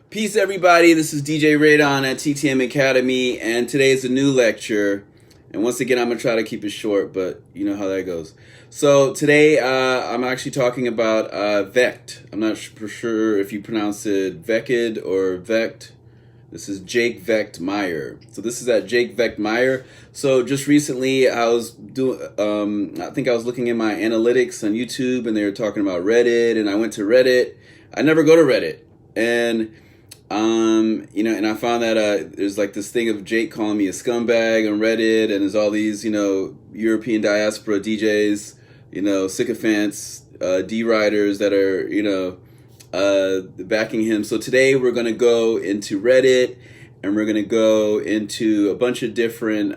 Peace, everybody. This is DJ Radon at TTM Academy, and today is a new lecture. And once again, I'm going to try to keep it short, but you know how that goes. So today, I'm actually talking about Vekked. I'm not for sure if you pronounce it Vekked or Vekked. This is Jake Vekked Meyer. So this is at Jake Vekked Meyer. So just recently, I was I think I was looking at my analytics on YouTube, and they were talking about Reddit, and I went to Reddit. I never go to Reddit, and and I found that there's like this thing of Jake calling me a scumbag on Reddit, and there's all these, European diaspora DJs, sycophants, D-riders that are, backing him. So today we're going to go into Reddit, and we're going to go into a bunch of different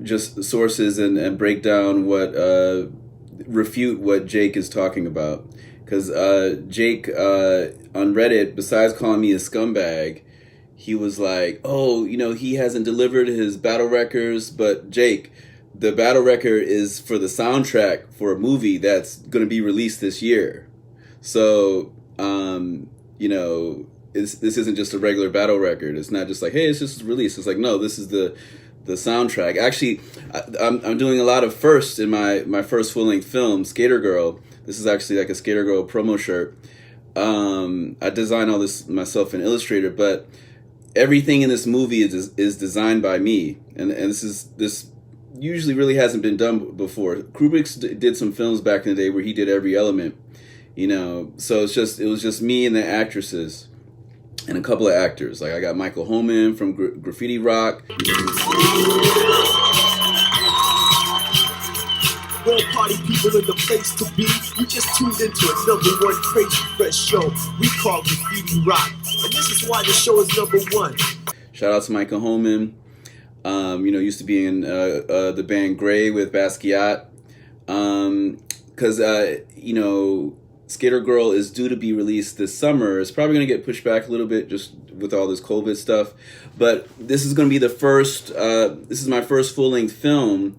just sources and break down refute what Jake is talking about. Because Jake on Reddit, besides calling me a scumbag, he was like, oh, he hasn't delivered his battle records. But Jake, the battle record is for the soundtrack for a movie that's going to be released this year. So, this isn't just a regular battle record. It's not just like, hey, it's just released. It's like, no, this is the soundtrack. Actually, I'm doing a lot of firsts in my first full-length film, Skater Girl. This is actually like a Skater Girl promo shirt. I designed all this myself in Illustrator, but everything in this movie is designed by me, and this usually really hasn't been done before. Kubrick did some films back in the day where he did every element, So it was just me and the actresses, and a couple of actors. Like I got Michael Holman from Graffiti Rock. All party people in the place to be. You just tuned into a #1 crazy fresh show we call Graffiti Rock, and this is why the show is #1. Shout out to Michael Holman. Used to be in the band Gray with Basquiat. Because Skater Girl is due to be released this summer. It's probably going to get pushed back a little bit just with all this COVID stuff. But this is going to be the first. This is my first full-length film,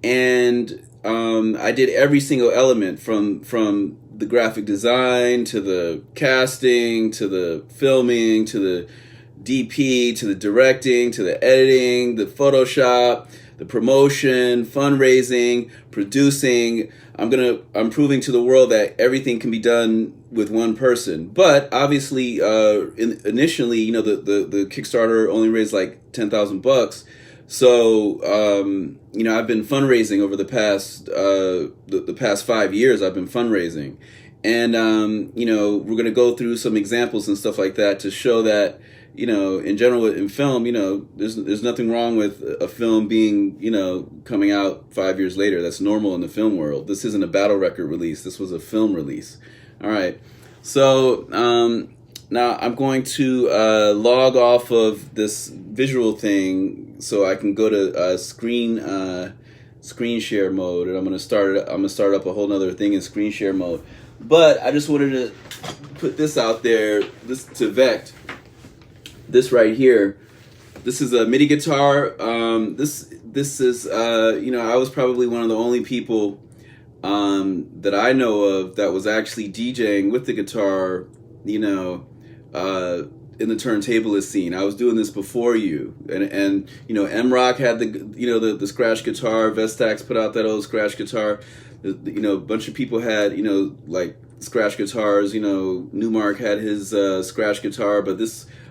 and I did every single element from the graphic design to the casting to the filming to the DP to the directing to the editing, the Photoshop, the promotion, fundraising, producing. I'm proving to the world that everything can be done with one person. But obviously, initially, the Kickstarter only raised like $10,000. So, I've been fundraising over the past 5 years. I've been fundraising, and we're gonna go through some examples and stuff like that to show that in general in film, there's nothing wrong with a film being coming out 5 years later. That's normal in the film world. This isn't a battle record release. This was a film release. All right, so now I'm going to log off of this visual thing so I can go to screen share mode, and I'm gonna start up a whole nother thing in screen share mode. But I just wanted to put this out there. This to Vekked. This right here. This is a MIDI guitar. This is I was probably one of the only people that I know of that was actually DJing with the guitar. In the turntablist scene. I was doing this before you, and M-Rock had the scratch guitar. Vestax put out that old scratch guitar. A bunch of people had like scratch guitars. Newmark had his scratch guitar, but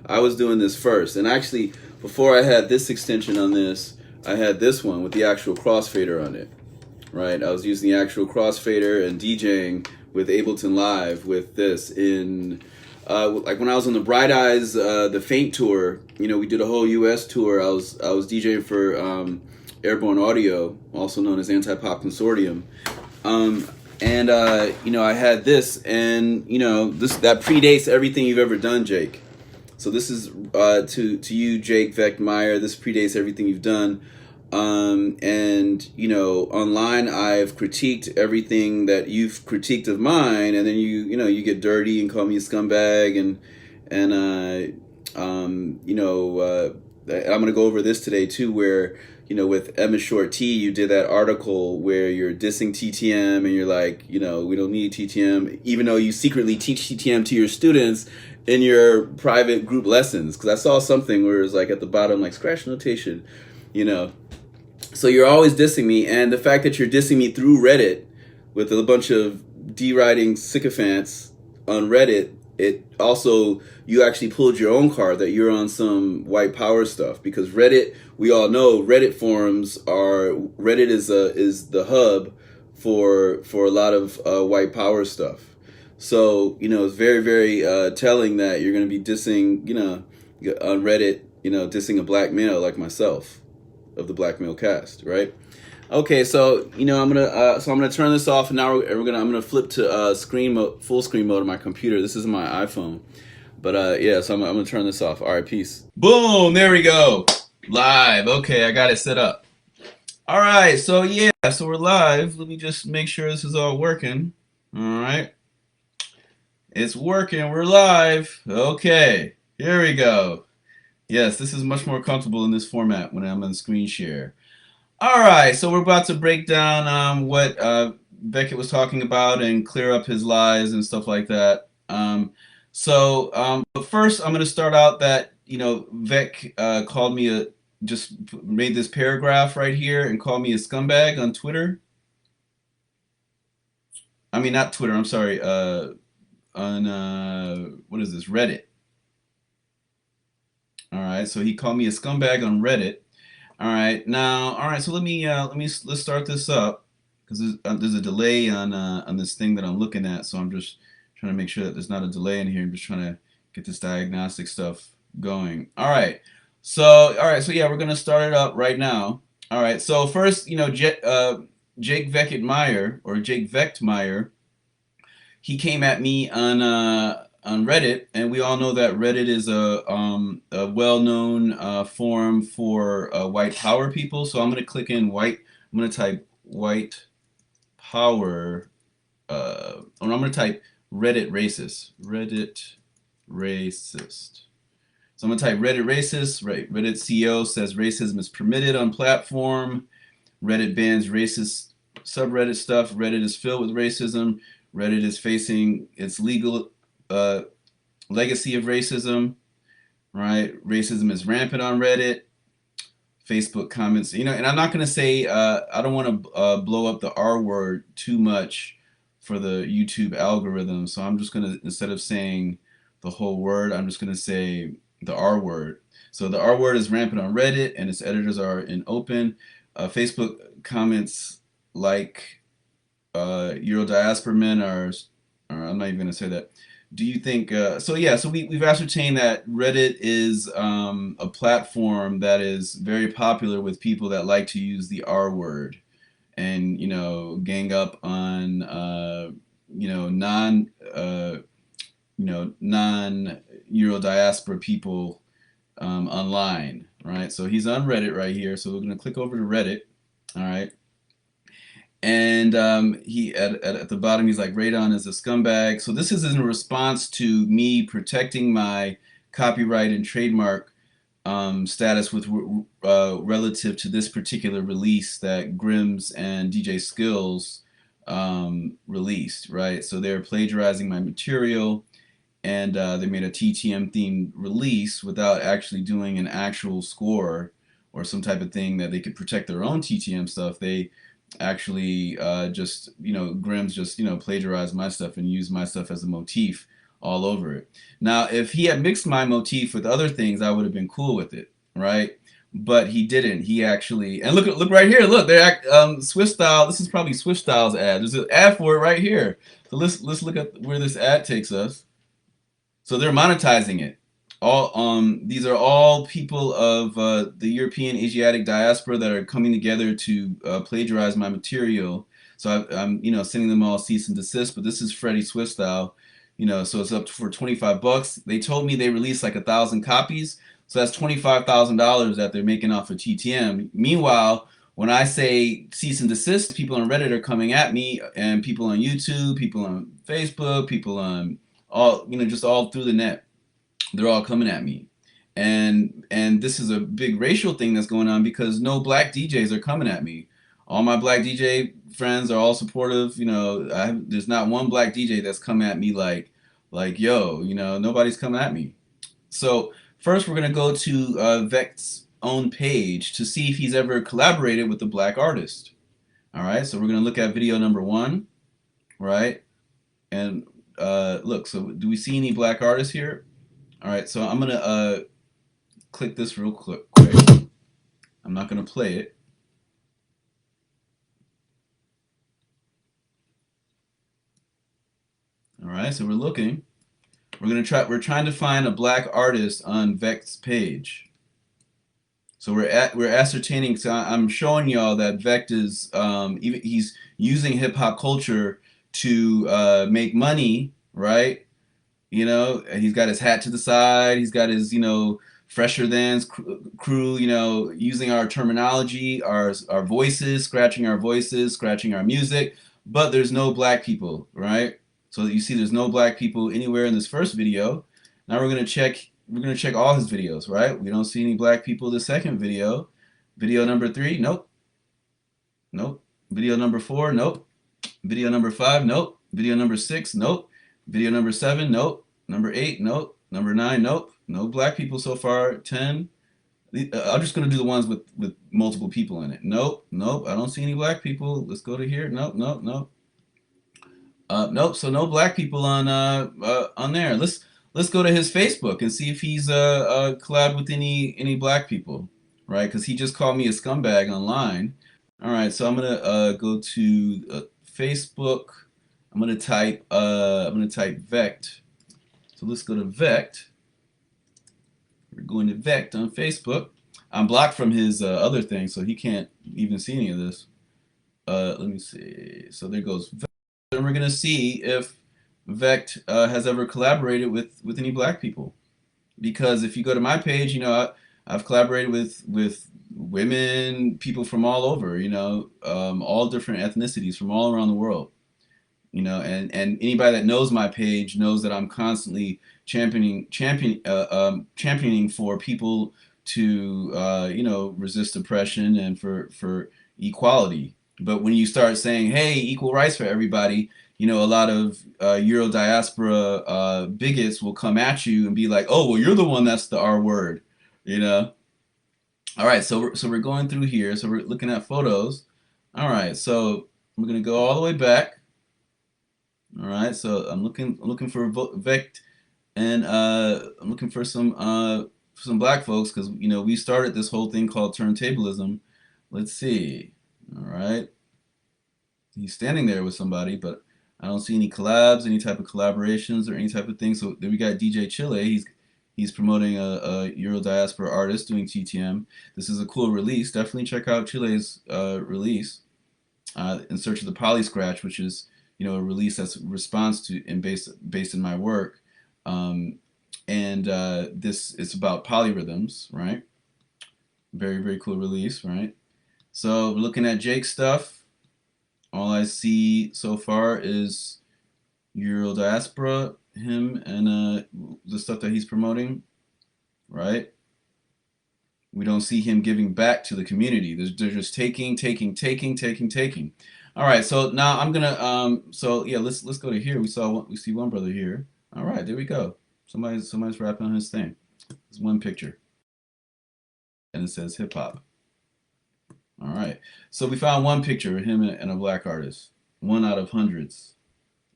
I was doing this first. And actually, before I had this extension on this, I had this one with the actual crossfader on it. Right, I was using the actual crossfader and DJing with Ableton Live with this in. Like when I was on the Bright Eyes, the Faint tour, we did a whole U.S. tour. I was DJing for Airborne Audio, also known as Anti-Pop Consortium, and I had this, and that predates everything you've ever done, Jake. So this is to you, Jake Vekked Meyer. This predates everything you've done. Online I've critiqued everything that you've critiqued of mine, and then you get dirty and call me a scumbag, and I'm gonna go over this today too, where with Emma Short T, you did that article where you're dissing TTM and you're like, we don't need TTM, even though you secretly teach TTM to your students in your private group lessons. Because I saw something where it was like at the bottom, like scratch notation, you know. So you're always dissing me, and the fact that you're dissing me through Reddit with a bunch of deriding sycophants on Reddit, it also, you actually pulled your own card that you're on some white power stuff, because Reddit, we all know Reddit forums are, Reddit is the hub for a lot of white power stuff. So it's very, very telling that you're going to be dissing, on Reddit, dissing a black male like myself, of the black male cast, right? Okay, so I'm gonna turn this off, and now I'm gonna flip to screen mode, full screen mode of my computer. This is my iPhone, but yeah, so I'm gonna turn this off. All right, peace. Boom, there we go, live. Okay, I got it set up. All right, so yeah, so we're live. Let me just make sure this is all working. All right, it's working. We're live. Okay, here we go. Yes, this is much more comfortable in this format when I'm on screen share. All right, so we're about to break down what Vekked was talking about and clear up his lies and stuff like that. But first, I'm going to start out that Vekked called me just made this paragraph right here and called me a scumbag on Twitter. I mean, not Twitter. I'm sorry. On what is this? Reddit. All right, so he called me a scumbag on Reddit. All right, now, all right, so let's start this up, because there's a delay on this thing that I'm looking at, so I'm just trying to make sure that there's not a delay in here. I'm just trying to get this diagnostic stuff going. All right, so yeah, we're gonna start it up right now. All right, so first, Jake Vekked Meyer, or Jake Vekked Meyer, he came at me on Reddit, and we all know that Reddit is a well-known forum for white power people. So I'm going to click in white. I'm going to type white power. I'm going to type Reddit racist. Reddit racist. So I'm going to type Reddit racist. Right. Reddit CEO says racism is permitted on platform. Reddit bans racist subreddit stuff. Reddit is filled with racism. Reddit is facing its legal legacy of racism, right? Racism is rampant on Reddit. Facebook comments, and I'm not going to say, I don't want to blow up the R word too much for the YouTube algorithm. So I'm just going to, instead of saying the whole word, I'm just going to say the R word. So the R word is rampant on Reddit, and its editors are in open. Facebook comments like Euro diaspora men are, or I'm not even going to say that. Do you think, so we've ascertained that Reddit is a platform that is very popular with people that like to use the R word and, gang up on, non-Euro diaspora people online, right? So he's on Reddit right here. So we're going to click over to Reddit, all right? And he at the bottom, he's like, Radon is a scumbag. So this is in response to me protecting my copyright and trademark status with relative to this particular release that Grims and DJ Skills released, right? So they're plagiarizing my material, and they made a TTM themed release without actually doing an actual score or some type of thing that they could protect their own TTM stuff. They actually Grims just plagiarized my stuff and used my stuff as a motif all over it. Now, if he had mixed my motif with other things, I would have been cool with it, right? But he didn't. He actually, and look right here. Look, they're Swift Style. This is probably Swift Style's ad. There's an ad for it right here. So let's look at where this ad takes us. So they're monetizing it. These are all people of the European Asiatic diaspora that are coming together to plagiarize my material. So I'm sending them all cease and desist. But this is Freddie Swift Style, so it's up for $25. They told me they released like 1,000 copies, so that's $25,000 that they're making off of TTM. Meanwhile, when I say cease and desist, people on Reddit are coming at me, and people on YouTube, people on Facebook, people on just all through the net. They're all coming at me. And this is a big racial thing that's going on because no black DJs are coming at me. All my black DJ friends are all supportive. There's not one black DJ that's come at me like yo, nobody's coming at me. So first, we're gonna go to Vect's own page to see if he's ever collaborated with a black artist. All right, so we're gonna look at video number one, right? And look, so do we see any black artists here? All right, so I'm gonna click this real quick. I'm not gonna play it. All right, so we're looking. We're trying to find a black artist on Vect's page. So we're ascertaining. So I'm showing y'all that Vekked is he's using hip hop culture to make money, right? He's got his hat to the side. He's got his fresher than's crew. Using our terminology, our voices, scratching our voices, scratching our music. But there's no black people, right? So you see, there's no black people anywhere in this first video. Now we're gonna check. We're gonna check all his videos, right? We don't see any black people. The second video, video number 3, nope, nope. Video number 4, nope. Video number 5, nope. Video number 6, nope. Video number 7, nope. Number 8, nope. Number 9, nope. No black people so far. 10. I'm just gonna do the ones with multiple people in it. Nope, nope. I don't see any black people. Let's go to here. Nope, nope, nope. Nope. So no black people on there. Let's go to his Facebook and see if he's collabed with any black people, right? Because he just called me a scumbag online. All right. So I'm gonna go to Facebook. I'm gonna type Vekked. So let's go to Vekked. We're going to Vekked on Facebook. I'm blocked from his other thing, so he can't even see any of this. Let me see. So there goes Vekked. And we're gonna see if Vekked has ever collaborated with any black people. Because if you go to my page, I've collaborated with women, people from all over, all different ethnicities from all around the world. And anybody that knows my page knows that I'm constantly championing for people to resist oppression and for equality. But when you start saying, hey, equal rights for everybody, a lot of Euro diaspora bigots will come at you and be like, oh, well, you're the one that's the R word, All right, so we're going through here. So we're looking at photos. All right, so we're gonna go all the way back. All right, so I'm looking for Vekked, and I'm looking for some black folks because we started this whole thing called turntablism. Let's see. All right, he's standing there with somebody, but I don't see any collabs, any type of collaborations, or any type of thing. So then we got DJ Chile. He's promoting a Euro diaspora artist doing TTM. This is a cool release. Definitely check out Chile's release. In Search of the Poly Scratch, which is a release that's response to and based in my work, and this is about polyrhythms, right? Very very cool release, right? So looking at Jake's stuff, all I see so far is Euro diaspora, him, and the stuff that he's promoting, right? We don't see him giving back to the community. They're just taking. All right, so now I'm gonna so yeah, let's go to here. We see one brother here. All right, there we go. Somebody's rapping on his thing. There's one picture, and it says hip hop. All right, so we found one picture of him and a black artist, one out of hundreds,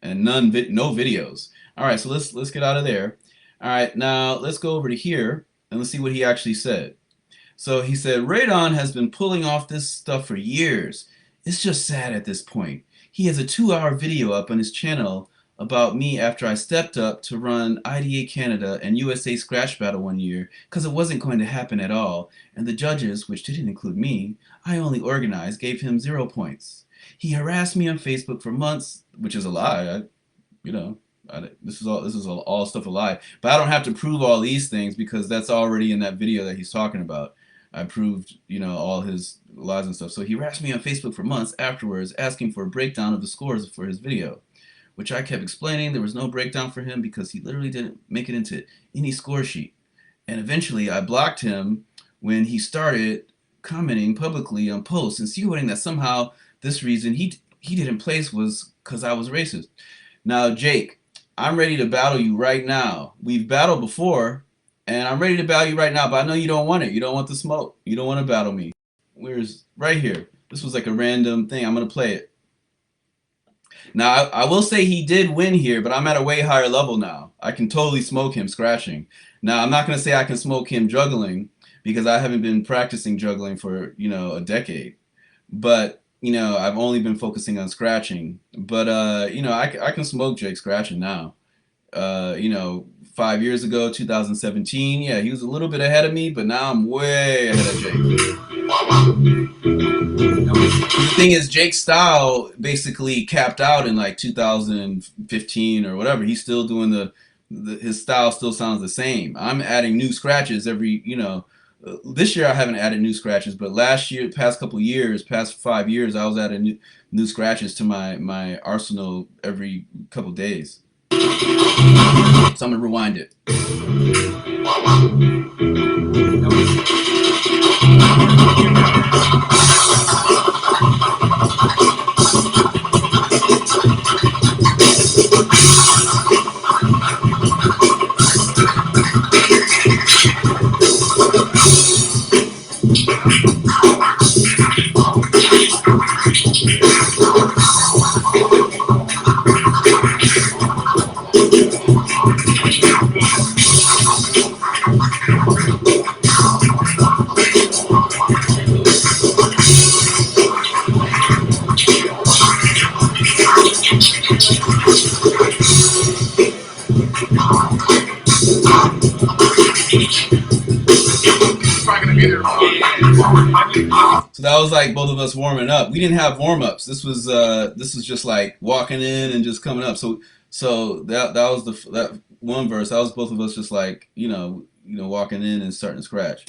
and no videos. All right, so let's get out of there. All right, now let's go over to here and let's see what he actually said. So he said, Radon has been pulling off this stuff for years. It's just sad at this point. He has a 2-hour video up on his channel about me after I stepped up to run IDA Canada and USA Scratch Battle one year because it wasn't going to happen at all, and the judges, which didn't include me, I only organized, gave him 0 points. He harassed me on Facebook for months, which is a lie. This is all stuff a lie. But I don't have to prove all these things because that's already in that video that he's talking about. I proved, all his lies and stuff. So he harassed me on Facebook for months afterwards, asking for a breakdown of the scores for his video, which I kept explaining there was no breakdown for him because he literally didn't make it into any score sheet. And eventually I blocked him when he started commenting publicly on posts, insinuating that somehow this reason he didn't place was because I was racist. Now, Jake, I'm ready to battle you right now. We've battled before, and I'm ready to battle you right now, but I know you don't want it. You don't want the smoke. You don't want to battle me. Where's right here? This was like a random thing. I'm going to play it. Now, I will say he did win here, but I'm at a way higher level now. I can totally smoke him scratching. Now, I'm not going to say I can smoke him juggling because I haven't been practicing juggling for, a decade. But, I've only been focusing on scratching. But, I can smoke Jake scratching now. 5 years ago, 2017, yeah, he was a little bit ahead of me, but now I'm way ahead of Jake. The thing is, Jake's style basically capped out in like 2015 or whatever. He's still doing his style still sounds the same. I'm adding new scratches this year I haven't added new scratches, but last year, past 5 years, I was adding new scratches to my arsenal every couple days. So I'm gonna rewind it. So that was like both of us warming up. We didn't have warm ups. This was just like walking in and just coming up. So that was that one verse. That was both of us just like walking in and starting to scratch.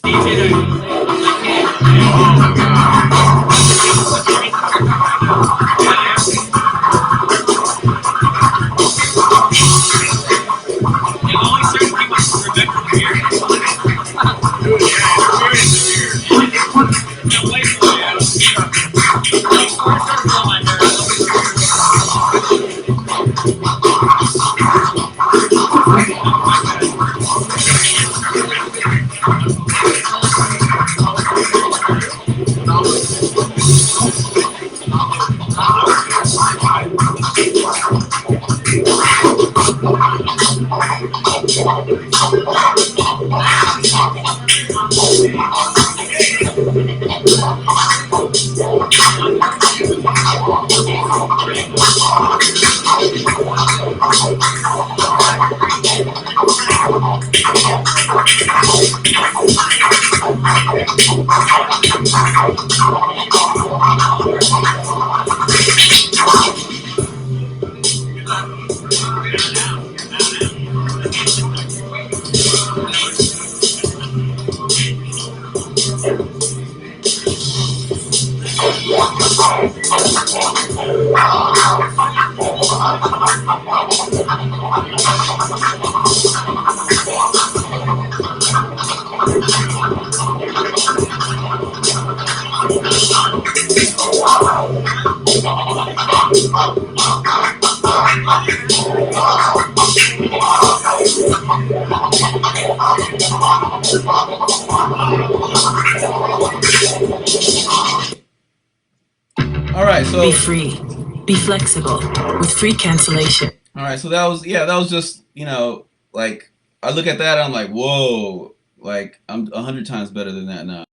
All right, so be free, be flexible with free cancellation. All right, so that was just like I look at that, I'm like, whoa, like I'm 100 times better than that now.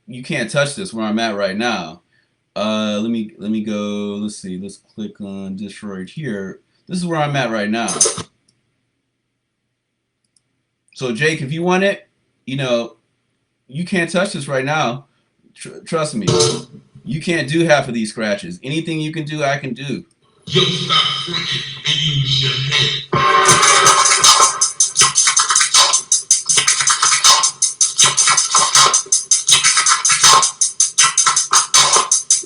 You can't touch this where I'm at right now. Let me go. Let's see. Let's click on Destroyed here. This is where I'm at right now. So Jake, if you want it, you can't touch this right now. Trust me. You can't do half of these scratches. Anything you can do, I can do. Yo, stop fronting and use your head.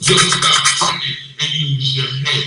Yo, stop fronting and use your head.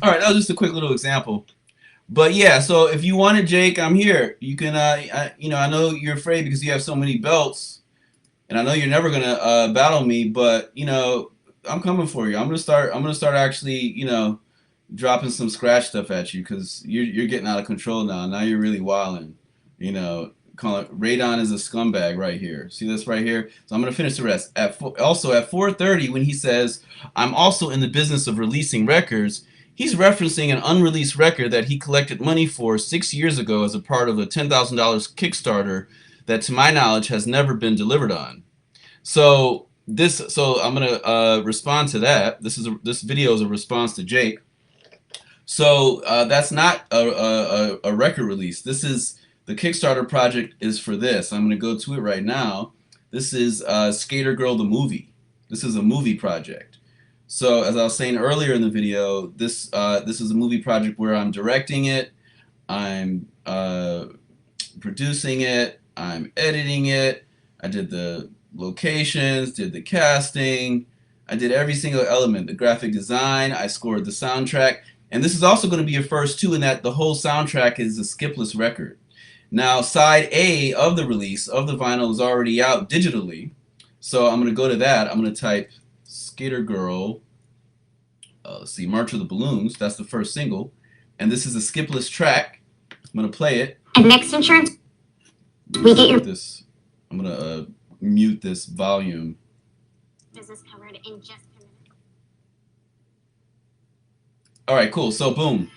All right, that was just a quick little example. But yeah, so if you wanted Jake, I'm here. You can, I know you're afraid because you have so many belts, and I know you're never gonna battle me. But I'm coming for you. I'm gonna start. Actually, dropping some scratch stuff at you because you're getting out of control now. Now you're really wilding. Radon is a scumbag right here. See this right here? So I'm gonna finish the rest. Also at 4:30, when he says, "I'm also in the business of releasing records," he's referencing an unreleased record that he collected money for 6 years ago as a part of a $10,000 Kickstarter that, to my knowledge, has never been delivered on. So I'm gonna respond to that. This video is a response to Jake. So that's not a record release. This is the Kickstarter project is for this. I'm going to go to it right now. This is Skater Girl the movie. This is a movie project. So as I was saying earlier in the video, this is a movie project where I'm directing it, I'm producing it, I'm editing it. I did the locations, did the casting, I did every single element, the graphic design, I scored the soundtrack. And this is also going to be a first too, in that the whole soundtrack is a skipless record. Now, side A of the release of the vinyl is already out digitally. So I'm going to go to that. I'm going to type Skater Girl, let's see, March of the Balloons. That's the first single. And this is a skipless track. I'm going to play it. And next insurance, we get your this. I'm going to mute this volume. business covered in just a minute. All right, cool. So boom.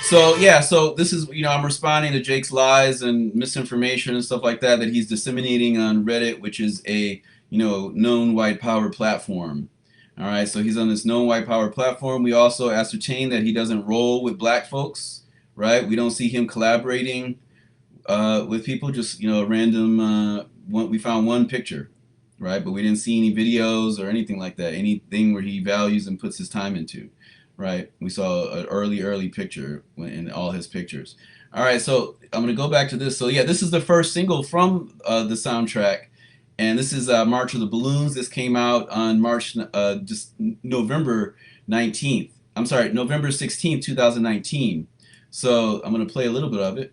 So yeah, so this is, I'm responding to Jake's lies and misinformation and stuff like that he's disseminating on Reddit, which is a, known white power platform. All right, so he's on this known white power platform. We also ascertain that he doesn't roll with black folks, right? We don't see him collaborating with people, just, a random, we found one picture, right? But we didn't see any videos or anything like that, anything where he values and puts his time into. Right, we saw an early picture in all his pictures. All right, so I'm gonna go back to this. So yeah, this is the first single from the soundtrack, and this is March of the Balloons. This came out on just November 19th. I'm sorry, November 16th, 2019. So I'm gonna play a little bit of it.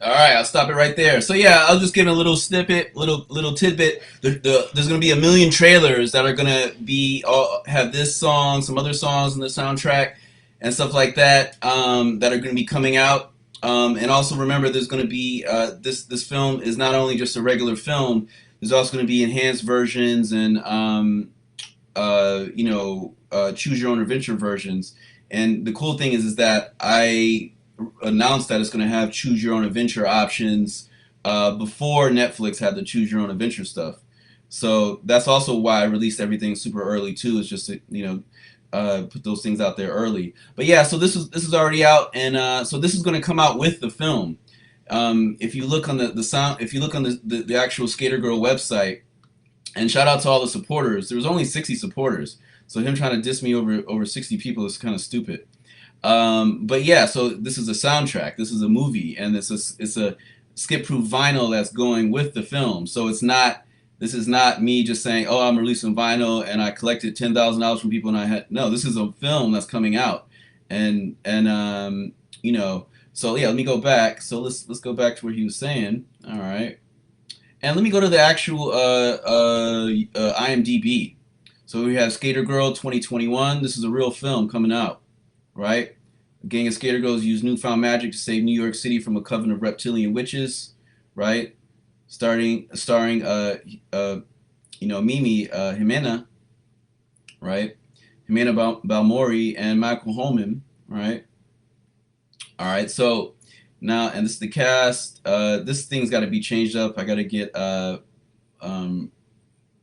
All right, I'll stop it right there. So yeah, I'll just give a little snippet, little tidbit. There's gonna be a million trailers that are gonna be have this song, some other songs in the soundtrack, and stuff like that that are gonna be coming out. And also remember, there's gonna be this film is not only just a regular film. There's also gonna be enhanced versions and choose your own adventure versions. And the cool thing is that I announced that it's going to have choose your own adventure options before Netflix had the choose your own adventure stuff. So that's also why I released everything super early too. Is just to put those things out there early. But yeah, so this is already out, and so this is going to come out with the film. If you look on the sound, if you look on the actual Skater Girl website, and shout out to all the supporters. There was only 60 supporters, so him trying to diss me over 60 people is kind of stupid. But yeah, so this is a soundtrack. This is a movie, and it's a skip-proof vinyl that's going with the film. So it's not. This is not me just saying, "Oh, I'm releasing vinyl," and I collected $10,000 from people, and I had no. This is a film that's coming out, and So yeah, let me go back. So let's go back to what he was saying. All right. And let me go to the actual IMDb. So we have Skater Girl 2021. This is a real film coming out, right? A gang of skater girls use newfound magic to save New York City from a coven of reptilian witches, right? Starring Mimi Jimena, right? Jimena Balmori and Michael Holman, right? All right, so now, and this is the cast. This thing's got to be changed up. I got to get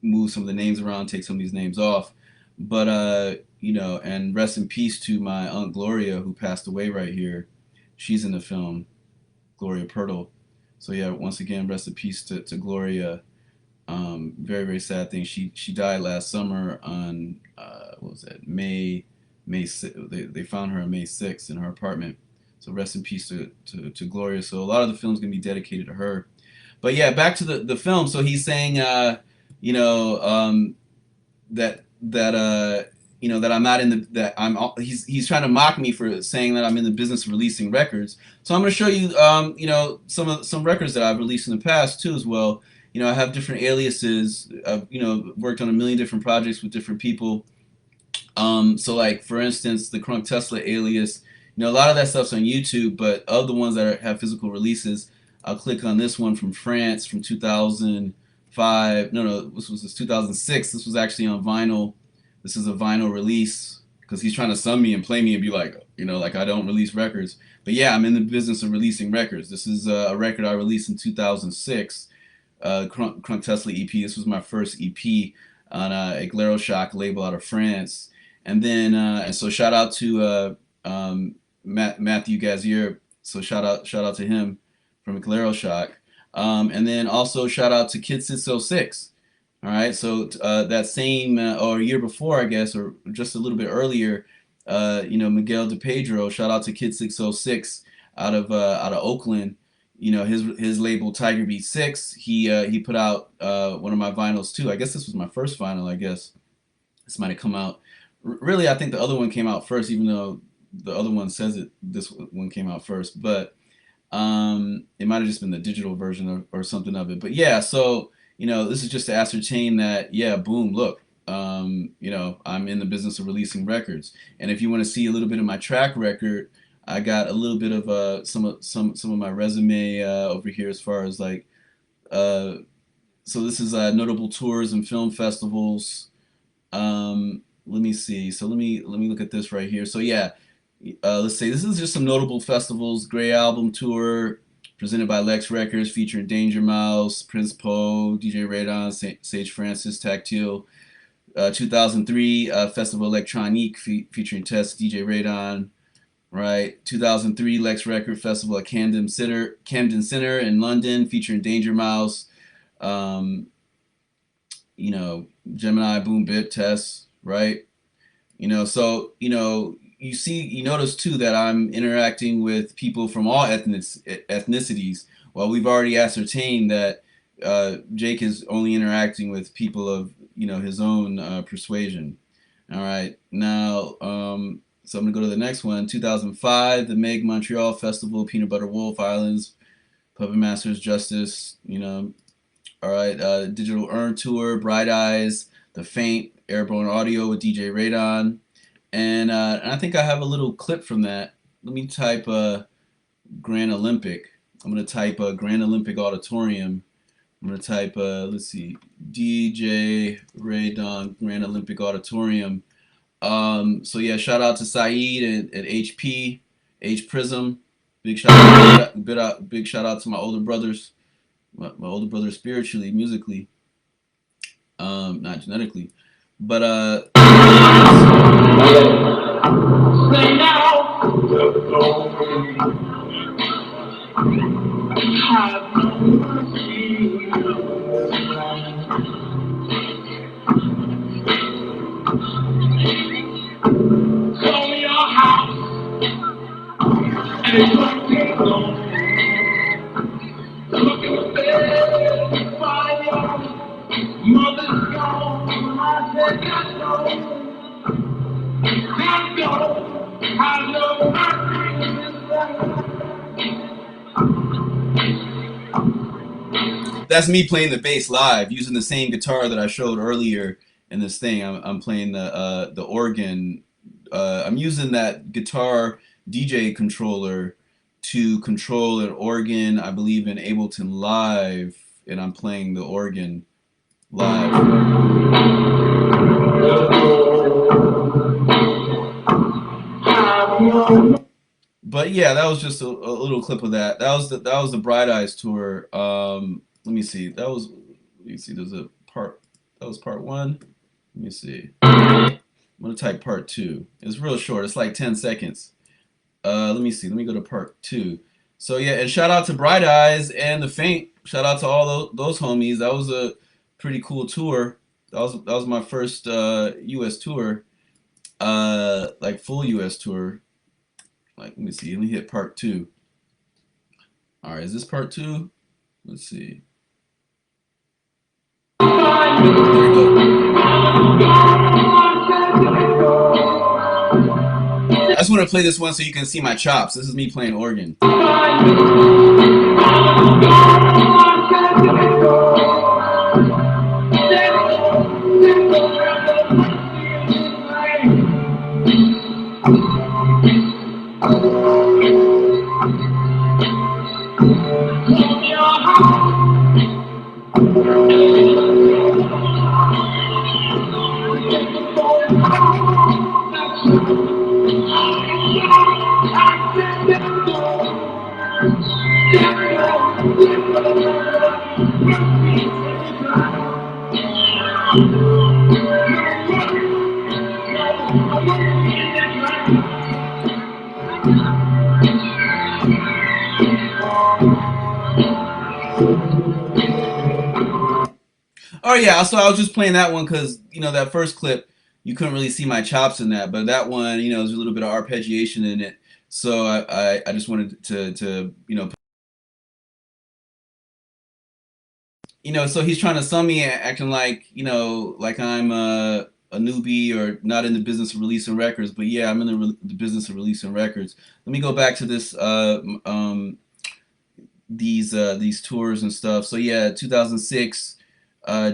move some of the names around, take some of these names off. But and rest in peace to my Aunt Gloria, who passed away right here. She's in the film, Gloria Pirtle. So yeah, once again, rest in peace to Gloria. Very, very sad thing. She died last summer on what was that? May 6th. They found her on May 6th in her apartment. So rest in peace to Gloria. So a lot of the film's gonna be dedicated to her. But yeah, back to the film. So he's saying that that I'm not in the that I'm he's trying to mock me for saying that I'm in the business of releasing records. So I'm going to show you some records that I've released in the past too as well. I have different aliases. I've worked on a million different projects with different people. So like for instance, the Crunk Tesla alias. A lot of that stuff's on YouTube, but of the ones that have physical releases, I'll click on this one from France from 2005. No, this was 2006. This was actually on vinyl. This is a vinyl release because he's trying to sum me and play me and be like, like I don't release records. But yeah, I'm in the business of releasing records. This is a record I released in 2006, Crunk Tesla EP. This was my first EP on a Glero Shock label out of France. And then, and so shout out to Matthew Gazier. So shout out to him from Glero Shock. And then also shout out to Kid 606. All right, so that same or a year before, I guess, or just a little bit earlier, Miguel DePedro. Shout out to Kid 606 out of Oakland. His label Tiger Beat 6. He put out one of my vinyls too. I guess this was my first vinyl. I guess this might have come out. Really, I think the other one came out first, even though the other one says it. This one came out first, but it might have just been the digital version or something of it. But yeah, so. This is just to ascertain that, yeah, boom, look, I'm in the business of releasing records. And if you want to see a little bit of my track record, I got a little bit of some of my resume over here as far as like uh, so this is notable tours and film festivals. Let me see. So let me look at this right here. So yeah, let's say this is just some notable festivals. Gray Album Tour presented by Lex Records featuring Danger Mouse, Prince Poe, DJ Radon, Sage Francis, Tactile. 2003 Festival Electronique featuring Test, DJ Radon. Right, 2003 Lex Record Festival at Camden Center in London featuring Danger Mouse. Um, Gemini, Boom Bip, Test, right? So you notice too that I'm interacting with people from all ethnicities. Well, we've already ascertained that Jake is only interacting with people of his own persuasion. All right, now so I'm gonna go to the next one. 2005, the Meg Montreal Festival, Peanut Butter Wolf Islands, Puppet Masters, Justice. All right, Digital Urn Tour, Bright Eyes, The Faint, Airborne Audio with DJ Radon. And I think I have a little clip from that. Let me type Grand Olympic. I'm going to type Grand Olympic Auditorium. I'm going to type, let's see, DJ Radon Grand Olympic Auditorium. So yeah, shout out to Saeed at HP, H Prism. Big shout out to my older brothers. My older brother spiritually, musically, not genetically, but that's me playing the bass live using the same guitar that I showed earlier in this thing. I'm playing the organ. I'm using that guitar DJ controller to control an organ, I believe in Ableton Live, and I'm playing the organ live. But yeah, that was just a little clip of that. That was the Bright Eyes tour. Let me see. Let me see. There's a part. That was part one. Let me see. I'm gonna type part two. It's real short. It's like 10 seconds. Let me see. Let me go to part two. So yeah, and shout out to Bright Eyes and The Faint. Shout out to all those homies. That was a pretty cool tour. That was my first U.S. tour, like full U.S. tour. Like, let me see. Let me hit part two. All right, is this part two? Let's see. There we go. I just want to play this one so you can see my chops. This is me playing organ. Oh yeah, so I was just playing that one because that first clip you couldn't really see my chops in that, but that one there's a little bit of arpeggiation in it, so I just wanted to so he's trying to sum me acting like like I'm a newbie or not in the business of releasing records, but yeah, I'm in the business of releasing records. Let me go back to this these tours and stuff. So yeah, 2006.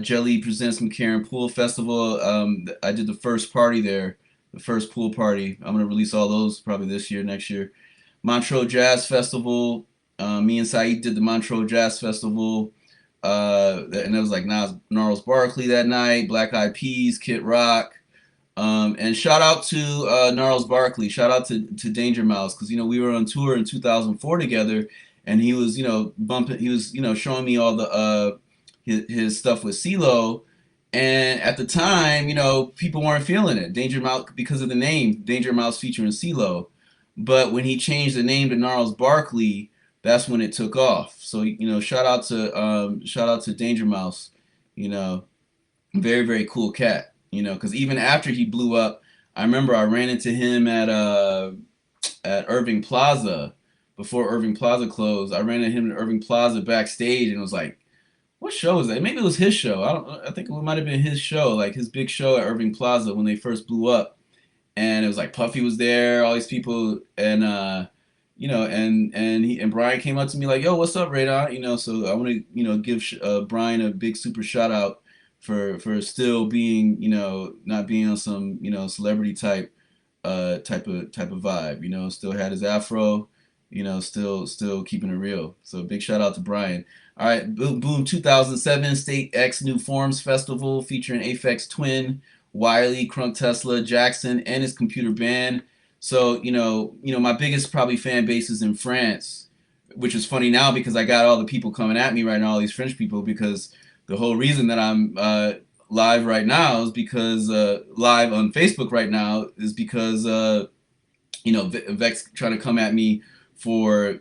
Jelly presents McCarran Pool Festival. I did the first party there, the first pool party. I'm gonna release all those probably this year, next year. Montreal Jazz Festival. Me and Saeed did the Montreal Jazz Festival. And it was like Gnarls Barkley that night, Black Eyed Peas, Kid Rock. And shout out to Gnarls Barkley. Shout out to Danger Mouse because we were on tour in 2004 together, and he was bumping. He was showing me all the his stuff with CeeLo, and at the time people weren't feeling it. Danger Mouse because of the name Danger Mouse featuring CeeLo, but when he changed the name to Gnarls Barkley, that's when it took off. So shout out to Danger Mouse. Very very cool cat. Because even after he blew up, I remember I ran into him at Irving Plaza before Irving Plaza closed. I ran into him at Irving Plaza backstage and was like, "What show is that?" Maybe it was his show. I think it might have been his show, like his big show at Irving Plaza when they first blew up. And it was like Puffy was there, all these people, and and Brian came up to me like, "Yo, what's up, Radon?" So I want to give Brian a big super shout out for still being not being on some celebrity type of vibe. Still had his afro. Still keeping it real. So big shout out to Brian. All right, boom 2007 State X New Forms Festival featuring Aphex Twin, Wiley, Crunk Tesla, Jackson, and his computer band. So my biggest probably fan base is in France, which is funny now because I got all the people coming at me right now, all these French people, because the whole reason that I'm live right now is because live on Facebook right now is because Vekked trying to come at me for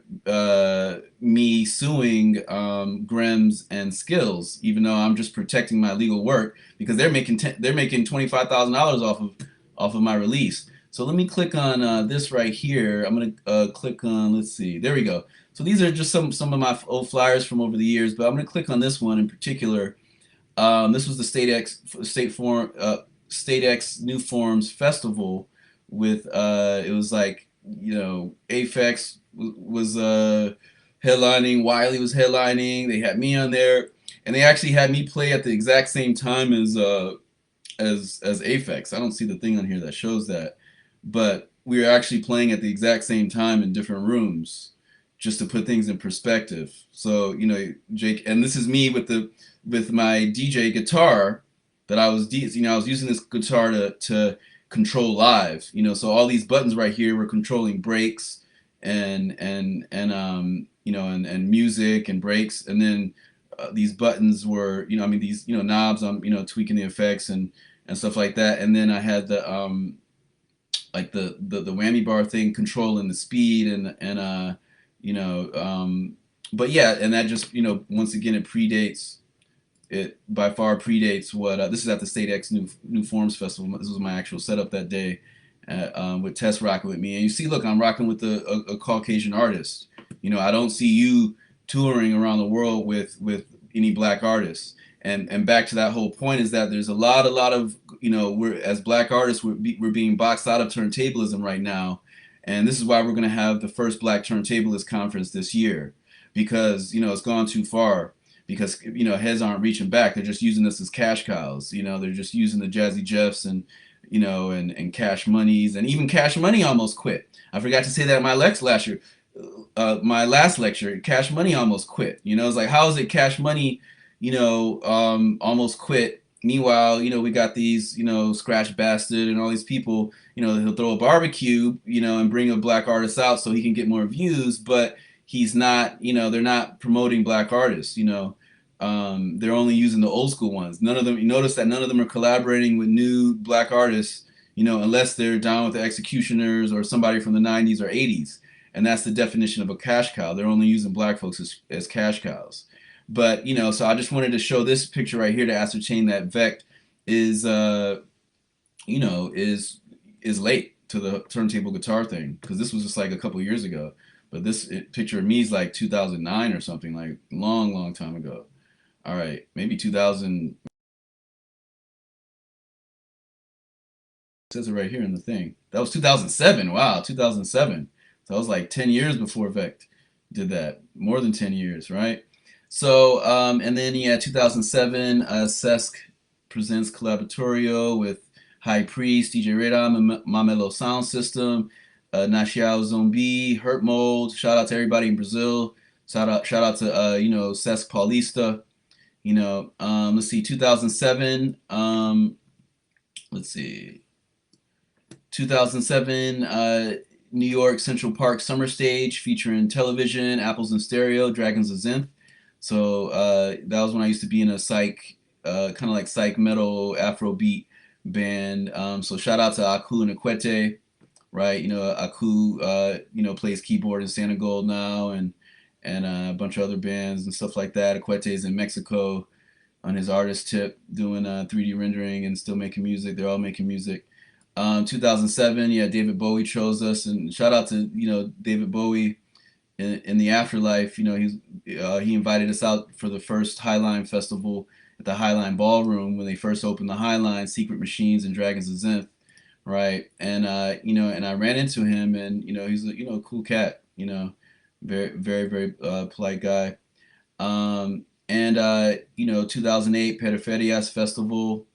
me suing Grims and Skills, even though I'm just protecting my legal work because they're making $25,000 off of my release. So let me click on this right here. I'm gonna click on, let's see, there we go. So these are just some of my old flyers from over the years, but I'm gonna click on this one in particular. This was the State X New Forms Festival with it was like Aphex was headlining, Wiley was headlining. They had me on there, and they actually had me play at the exact same time as Aphex. I don't see the thing on here that shows that, but we were actually playing at the exact same time in different rooms, just to put things in perspective. So Jake, and this is me with my DJ guitar that I was I was using this guitar to control live. So all these buttons right here were controlling breaks and music and breaks, and then these buttons were these knobs I'm tweaking the effects and stuff like that, and then I had the like the whammy bar thing controlling the speed but yeah, and that just once again it by far predates what this is at the State X New Forms Festival. This was my actual setup that day with Tess rocking with me, and you see, look, I'm rocking with a Caucasian artist. I don't see you touring around the world with any black artists. And back to that whole point is that there's a lot of we're as black artists we're being boxed out of turntablism right now, and this is why we're going to have the first Black Turntablist Conference this year, because it's gone too far. Because heads aren't reaching back; they're just using us as cash cows. They're just using the Jazzy Jeffs and and Cash Moneys, and even Cash Money almost quit. I forgot to say that in my last lecture. Cash Money almost quit. It's like, how is it Cash Money almost quit? Meanwhile, we got these Scratch Bastard and all these people. He'll throw a barbecue and bring a black artist out so he can get more views, but he's not, they're not promoting black artists, they're only using the old school ones. None of them, you notice that none of them are collaborating with new black artists, unless they're down with the Executioners or somebody from the 90s or 80s. And that's the definition of a cash cow. They're only using black folks as cash cows. But, so I just wanted to show this picture right here to ascertain that Vekked is, is late to the turntable guitar thing, because this was just like a couple years ago. But this picture of me is like 2009 or something, like long time ago. All right, maybe 2000. It says it right here in the thing. That was 2007. Wow, 2007. So that was like 10 years before Vekked did that. More than 10 years, right? So, and then 2007, Sesk presents Collaboratorio with High Priest, DJ Radom, and Mamelo Sound System. Nacial Zombi, Hurt Mold. Shout out to everybody in Brazil. Shout out to Cesc Paulista. Let's see, 2007. Let's see, 2007. New York Central Park Summer Stage featuring Television, Apples in Stereo, Dragons of Zinth. So that was when I used to be in a psych, kind of like psych metal Afrobeat band. So shout out to Aku and Akwete, right? Aku, plays keyboard in Santa Gold now, and a bunch of other bands and stuff like that. Akwete is in Mexico on his artist tip, doing 3D rendering and still making music. They're all making music. 2007, yeah, David Bowie chose us, and shout out to David Bowie in the afterlife. He invited us out for the first Highline Festival at the Highline Ballroom when they first opened the Highline, Secret Machines and Dragons of Zinth, right? And and I ran into him, and he's a cool cat, very very very polite guy. 2008 Periferias Festival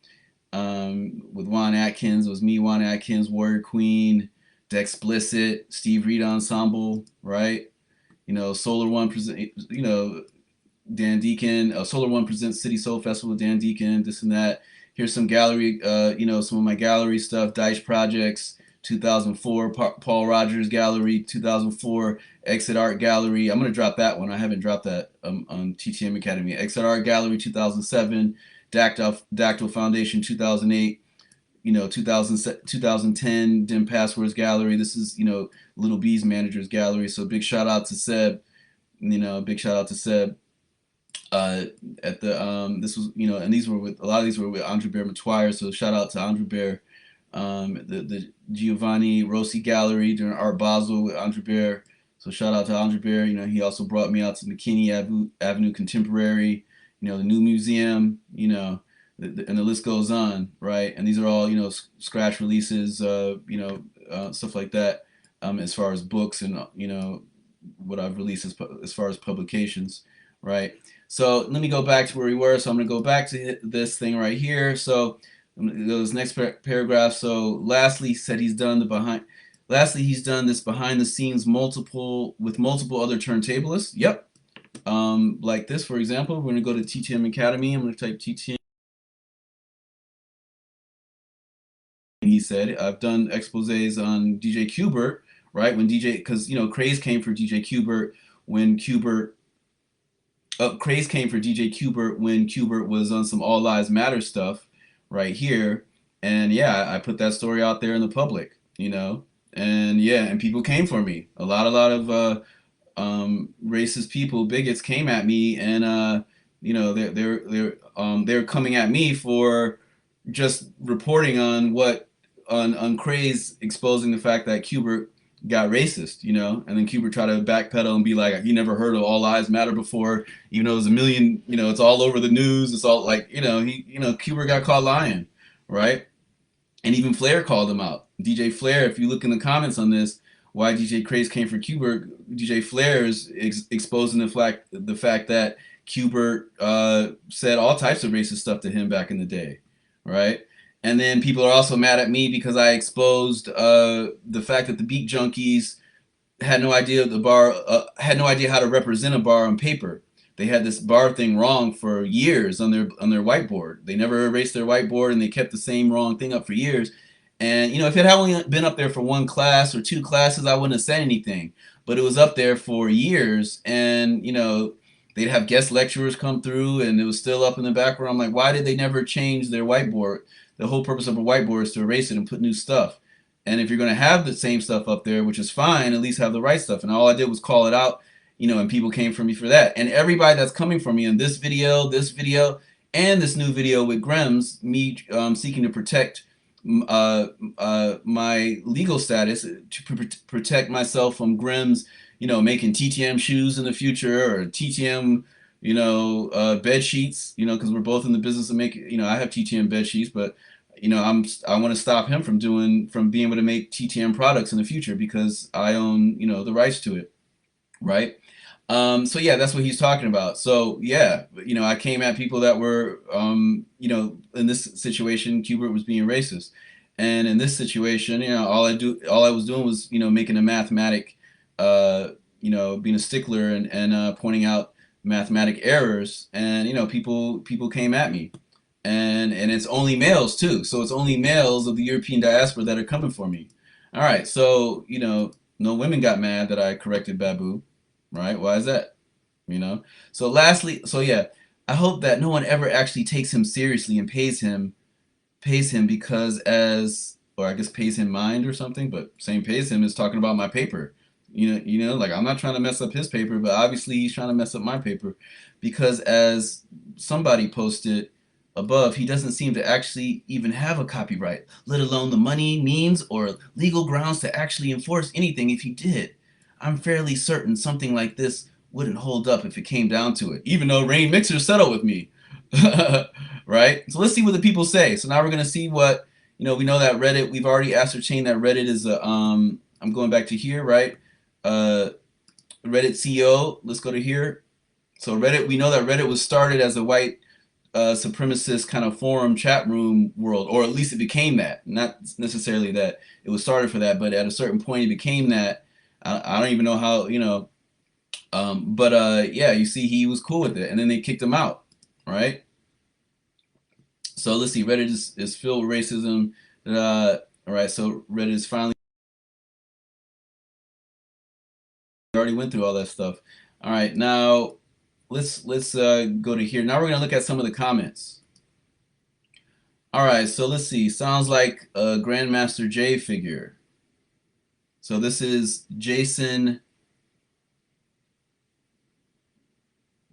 with Juan Atkins. It was me, Juan Atkins, Warrior Queen, Dexplicit, Steve Reed Ensemble, right? Solar One present, Dan Deacon. Solar One presents City Soul Festival with Dan Deacon, this and that. Here's some gallery, some of my gallery stuff. Dice Projects, 2004, Paul Rogers Gallery, 2004, Exit Art Gallery. I'm going to drop that one. I haven't dropped that on TTM Academy. Exit Art Gallery, 2007, Dactyl Foundation, 2008, 2010, Dim Passwords Gallery. This is, Little B's Managers Gallery. So big shout out to Seb, big shout out to Seb. At the this was and these were with a lot of these were with Andre Bear Matoire, so shout out to Andre Bear. The Giovanni Rossi Gallery during Art Basel with Andre Bear, so shout out to Andre Bear. He also brought me out to McKinney Avenue Contemporary, the new museum, and the list goes on, right? And these are all scratch releases, stuff like that, as far as books and what I've released as far as publications, right? So let me go back to where we were. So I'm going to go back to this thing right here. So I'm going to go to this next paragraph. So lastly, he said he's done he's done this behind the scenes with multiple other turntablists. Yep. Like this, for example, we're going to go to TTM Academy. I'm going to type TTM. He said, I've done exposés on DJ Qbert, right? Because Craze came for DJ Qbert when Qbert was on some All Lives Matter stuff right here. And yeah, I put that story out there in the public, and yeah, and people came for me. A lot of racist people, bigots came at me, and they're coming at me for just reporting on on Craze, exposing the fact that Qbert got racist, and then Qbert tried to backpedal and be like, he never heard of All Lives Matter before, even though it was a million, it's all over the news, it's all like, Qbert got caught lying, right? And even Flair called him out. DJ Flair, if you look in the comments on this, why DJ Craze came for Qbert, DJ Flair is exposing the fact that Qbert said all types of racist stuff to him back in the day, right? And then people are also mad at me because I exposed the fact that the Beat Junkies had no idea had no idea how to represent a bar on paper. They had this bar thing wrong for years on their whiteboard. They never erased their whiteboard, and they kept the same wrong thing up for years. And if it had only been up there for one class or two classes, I wouldn't have said anything. But it was up there for years, and they'd have guest lecturers come through, and it was still up in the background. I'm like, why did they never change their whiteboard? The whole purpose of a whiteboard is to erase it and put new stuff. And if you're going to have the same stuff up there, which is fine, at least have the right stuff. And all I did was call it out, and people came for me for that. And everybody that's coming for me in this video, and this new video with Grems, me seeking to protect my legal status, to protect myself from Grems, making TTM shoes in the future, or TTM, bed sheets, because we're both in the business of making, I have TTM bed sheets, but I want to stop him from being able to make TTM products in the future because I own, the rights to it, right? So yeah, that's what he's talking about. So yeah, I came at people that were, in this situation, Qbert was being racist. And in this situation, all I was doing was, making a mathematic, being a stickler and pointing out mathematic errors, and people came at me, and it's only males too, so it's only males of the European diaspora that are coming for me. All right, so no women got mad that I corrected Babu, right? Why is that? So lastly, so yeah, I hope that no one ever actually takes him seriously and pays him because or I guess pays him mind or something, but saying pays him is talking about my paper. Like I'm not trying to mess up his paper, but obviously he's trying to mess up my paper because as somebody posted above, he doesn't seem to actually even have a copyright, let alone the money, means, or legal grounds to actually enforce anything if he did. I'm fairly certain something like this wouldn't hold up if it came down to it, even though Rain Mixer settled with me. Right? So let's see what the people say. So now we're going to see what, we know that Reddit, we've already ascertained that Reddit is I'm going back to here, right? Uh, Reddit CEO, let's go to here. So Reddit, we know that Reddit was started as a white supremacist kind of forum chat room world, or at least it became that. Not necessarily that it was started for that, but at a certain point it became that. I don't even know how, but yeah, you see, he was cool with it, and then they kicked him out, right? So let's see, Reddit is filled with racism. All right, so Reddit is finally already went through all that stuff. All right, now let's go to here. Now we're gonna look at some of the comments. All right, so let's see. Sounds like a Grandmaster J figure. So this is Jason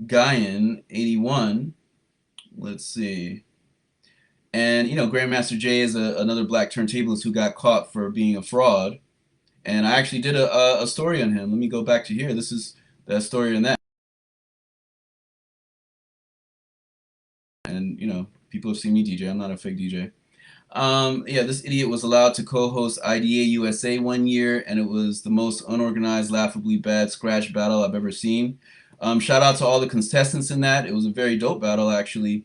Guyan 81. Let's see. And Grandmaster J is another black turntablist who got caught for being a fraud. And I actually did a story on him. Let me go back to here. This is that story on that. And people have seen me DJ. I'm not a fake DJ. Yeah, this idiot was allowed to co-host IDA USA one year, and it was the most unorganized, laughably bad scratch battle I've ever seen. Shout out to all the contestants in that. It was a very dope battle, actually.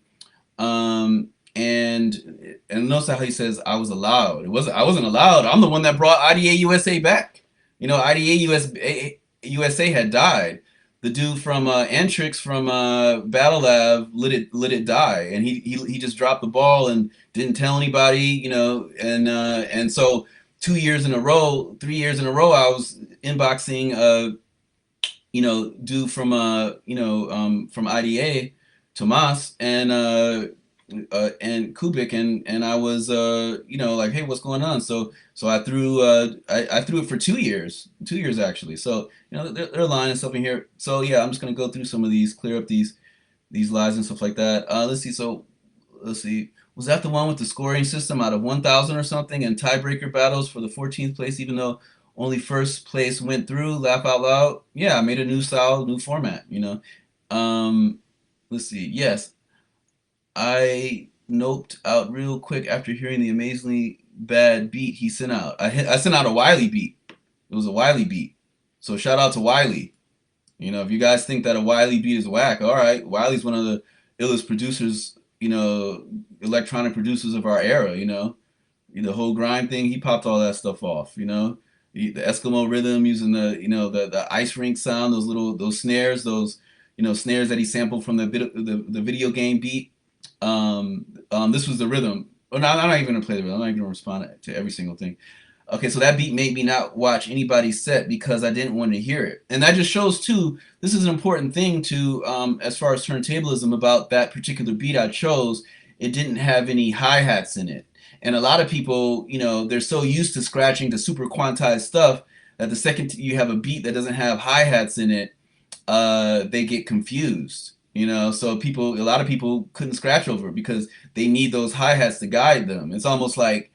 And notice how he says I was allowed. I wasn't allowed. I'm the one that brought IDA USA back. IDA USA had died. The dude from Antrix from Battle Lab let it die, and he just dropped the ball and didn't tell anybody. And so 2 years in a row, 3 years in a row, I was inboxing dude from from IDA, Tomas, and Kubik, and I was like, hey, what's going on? So I threw I threw it for 2 years, actually. So they're lying and stuff in here. So yeah, I'm just gonna go through some of these, clear up these lies and stuff like that. Let's see. So let's see. Was that the one with the scoring system out of 1,000 or something and tiebreaker battles for the 14th place, even though only first place went through? Laugh out loud. Yeah, I made a new style, new format. Let's see. Yes, I noped out real quick after hearing the amazingly bad beat he sent out. I sent out a Wiley beat. It was a Wiley beat. So shout out to Wiley. If you guys think that a Wiley beat is whack, all right. Wiley's one of the illest producers, electronic producers of our era. The whole grind thing, he popped all that stuff off. The Eskimo rhythm using the ice rink sound, those snares, snares that he sampled from the video game beat. This was the rhythm. Oh, no, I'm not even gonna play the rhythm. I'm not even gonna respond to every single thing. Okay, so that beat made me not watch anybody's set because I didn't want to hear it, and that just shows too. This is an important thing to, as far as turntablism, about that particular beat I chose. It didn't have any hi-hats in it, and a lot of people, they're so used to scratching to super quantized stuff that the second you have a beat that doesn't have hi-hats in it, they get confused. So a lot of people couldn't scratch over it because they need those hi-hats to guide them. It's almost like,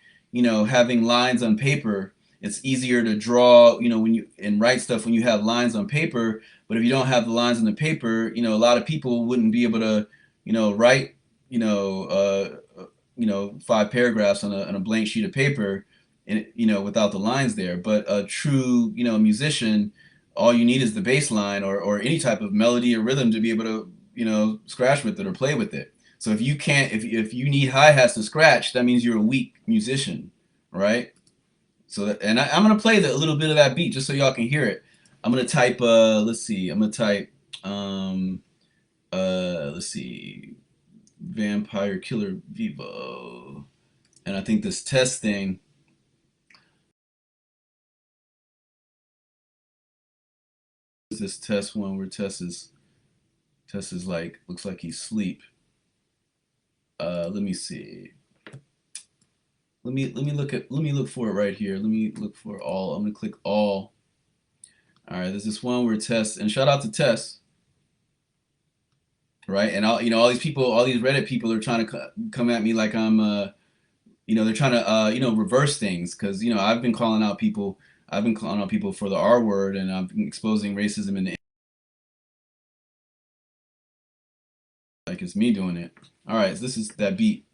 having lines on paper. It's easier to draw, when you and write stuff when you have lines on paper. But if you don't have the lines on the paper, a lot of people wouldn't be able to, write, 5 paragraphs on a blank sheet of paper, and without the lines there. But a true, musician, all you need is the bass line or any type of melody or rhythm to be able to scratch with it or play with it. So if you can't, if you need hi-hats to scratch, that means you're a weak musician, right? So that, and I'm gonna play a little bit of that beat just so y'all can hear it. I'm gonna type. Let's see. I'm gonna type. Let's see. Vampire Killer Vivo, and I think this test thing. Is this test one where Tess is like looks like he's asleep. Let me see. Let me look for it right here. Let me look for all. I'm gonna click all. All right, there's this one where Tess, and shout out to Tess, right? And all all these people, all these Reddit people are trying to come at me like I'm they're trying to reverse things because I've been calling out people for the R word, and I've been exposing racism in the like it's me doing it. All right, so this is that beat.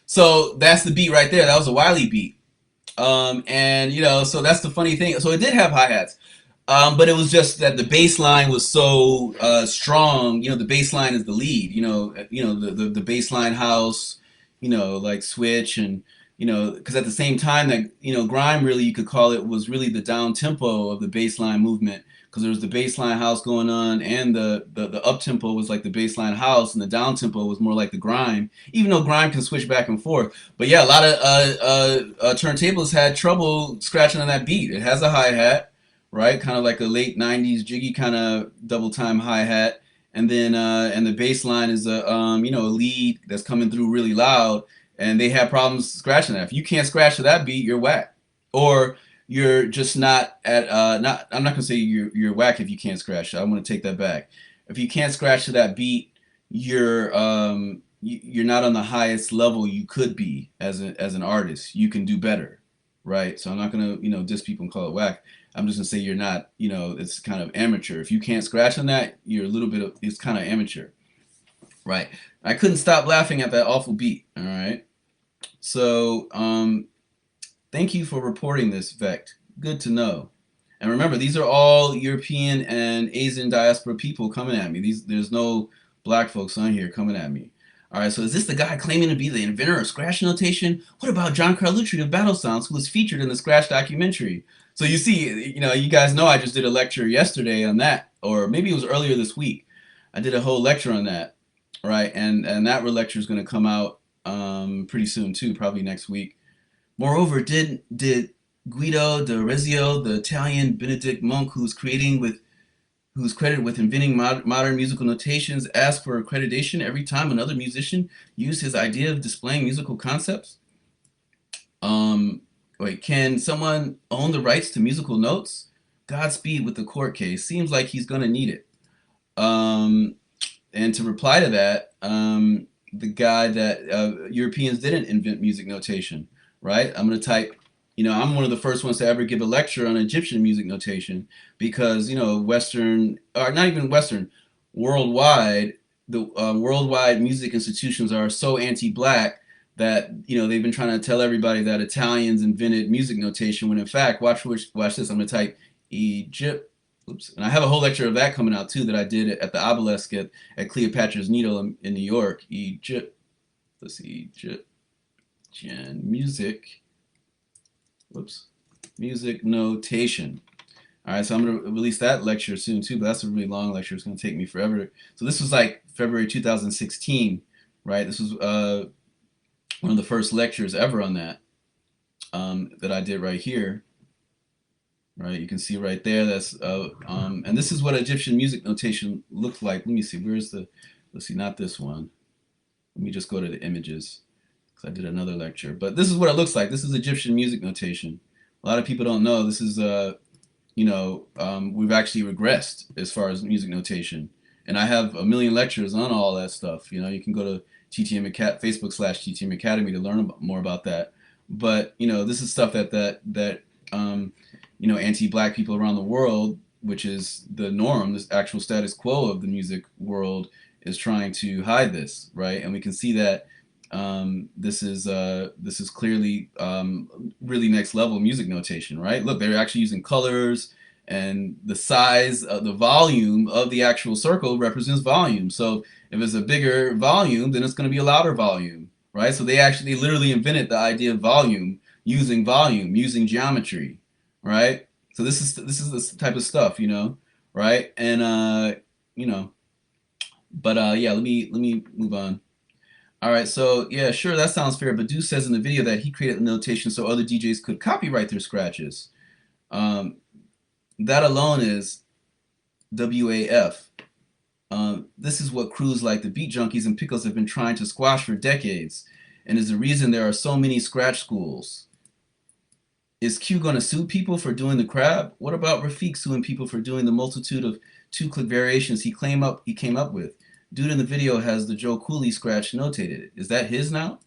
So that's the beat right there. That was a Wiley beat. And so that's the funny thing. So it did have hi hats, but it was just that the bass line was so strong. The bass line is the lead. The bass line house. Like switch and because at the same time that grime really you could call it was really the down tempo of the bass line movement because there was the bass line house going on and the up tempo was like the bass line house and the down tempo was more like the grime. Even though grime can switch back and forth, but yeah, a lot of turntablists had trouble scratching on that beat. It has a hi hat, right? Kind of like a late '90s jiggy kind of double time hi hat, and then and the bass line is a lead that's coming through really loud, and they have problems scratching that. If you can't scratch to that beat, you're whack, or you're just not at not. I'm not gonna say you're whack if you can't scratch. I want to take that back. If you can't scratch to that beat, you're not on the highest level you could be as an artist. You can do better, right? So I'm not gonna diss people and call it whack. I'm just gonna say you're not, it's kind of amateur. If you can't scratch on that, you're a little bit of, it's kind of amateur, right? I couldn't stop laughing at that awful beat. All right. So thank you for reporting this, Vekked. Good to know. And remember, these are all European and Asian diaspora people coming at me. There's no black folks on here coming at me. All right, so is this the guy claiming to be the inventor of scratch notation? What about John Carlucci of Battle Sounds, who was featured in the Scratch documentary? So you see, you guys know I just did a lecture yesterday on that, or maybe it was earlier this week. I did a whole lecture on that, right? And that lecture is going to come out pretty soon too, probably next week. Moreover, did Guido de Rezio, the Italian Benedict monk who's credited with inventing modern musical notations, ask for accreditation every time another musician used his idea of displaying musical concepts? Wait, can someone own the rights to musical notes? Godspeed with the court case. Seems like he's going to need it. And to reply to that, the guy that Europeans didn't invent music notation, right? I'm going to type, I'm one of the first ones to ever give a lecture on Egyptian music notation because, Western, or not even Western, worldwide, the worldwide music institutions are so anti-black that, they've been trying to tell everybody that Italians invented music notation when in fact, watch this, I'm going to type Egypt. Oops. And I have a whole lecture of that coming out too that I did at the Obelisk at Cleopatra's Needle in New York. Egypt. Let's see. Egyptian music. Whoops. Music notation. All right, so I'm going to release that lecture soon too, but that's a really long lecture. It's going to take me forever. So this was like February 2016, right? This was one of the first lectures ever on that that I did right here. Right, you can see right there. That's and this is what Egyptian music notation looked like. Let me see. Where's the? Let's see. Not this one. Let me just go to the images because I did another lecture. But this is what it looks like. This is Egyptian music notation. A lot of people don't know. This is we've actually regressed as far as music notation, and I have a million lectures on all that stuff. You can go to TTM Facebook /TTM Academy to learn more about that. But this is stuff that anti-black people around the world, which is the norm, this actual status quo of the music world, is trying to hide this, right? And we can see that this is clearly really next level music notation, right? Look, they're actually using colors, and the size, the volume of the actual circle represents volume. So if it's a bigger volume, then it's going to be a louder volume, right? So they literally invented the idea of volume, using geometry, right? So this is the type of stuff, right? And you know, but yeah, let me move on. All right, so yeah, sure, that sounds fair. But Deuce says in the video that he created the notation so other DJs could copyright their scratches. Um, that alone is WAF. This is what crews like the Beat Junkies and Pickles have been trying to squash for decades, and is the reason there are so many scratch schools. Is Q going to sue people for doing the crab? What about Rafik suing people for doing the multitude of two-click variations he came up with? Dude in the video has the Joe Cooley scratch notated. Is that his now?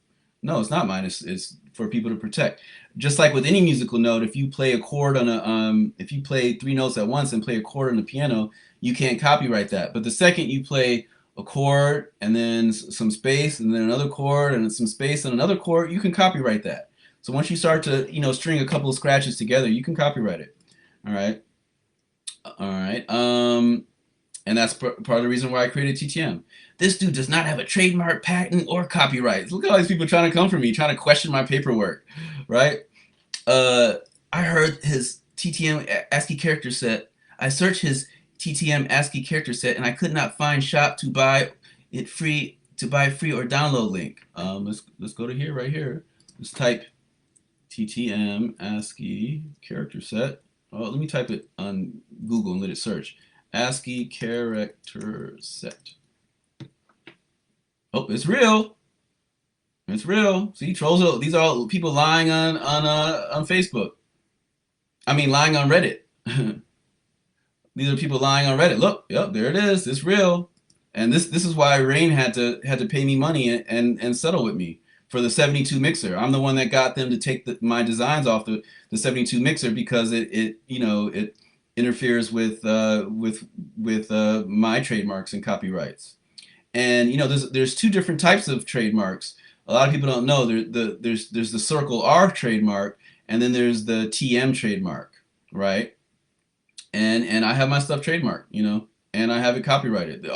No, it's not mine. It's for people to protect. Just like with any musical note, if you play a chord on if you play three notes at once and play a chord on the piano, you can't copyright that. But the second you play a chord and then some space and then another chord and some space and another chord, you can copyright that. So once you start to, string a couple of scratches together, you can copyright it. All right. All right. And that's part of the reason why I created TTM. This dude does not have a trademark, patent, or copyright. Look at all these people trying to come for me, trying to question my paperwork, right? I heard his TTM ASCII character set. I searched his TTM ASCII character set, and I could not find shop to buy it free or download link. Let's go to here, right here. Let's type TTM ASCII character set. Oh, let me type it on Google and let it search. ASCII character set. Oh, it's real. It's real. See, trolls. These are all people lying on Facebook. I mean, lying on Reddit. These are people lying on Reddit. Look, yep, there it is. It's real. And this is why Rain had to pay me money and settle with me for the 72 mixer. I'm the one that got them to take my designs off the 72 mixer because it interferes with my trademarks and copyrights. And there's two different types of trademarks. A lot of people don't know there's the Circle R trademark, and then there's the TM trademark, right? And I have my stuff trademarked, and I have it copyrighted.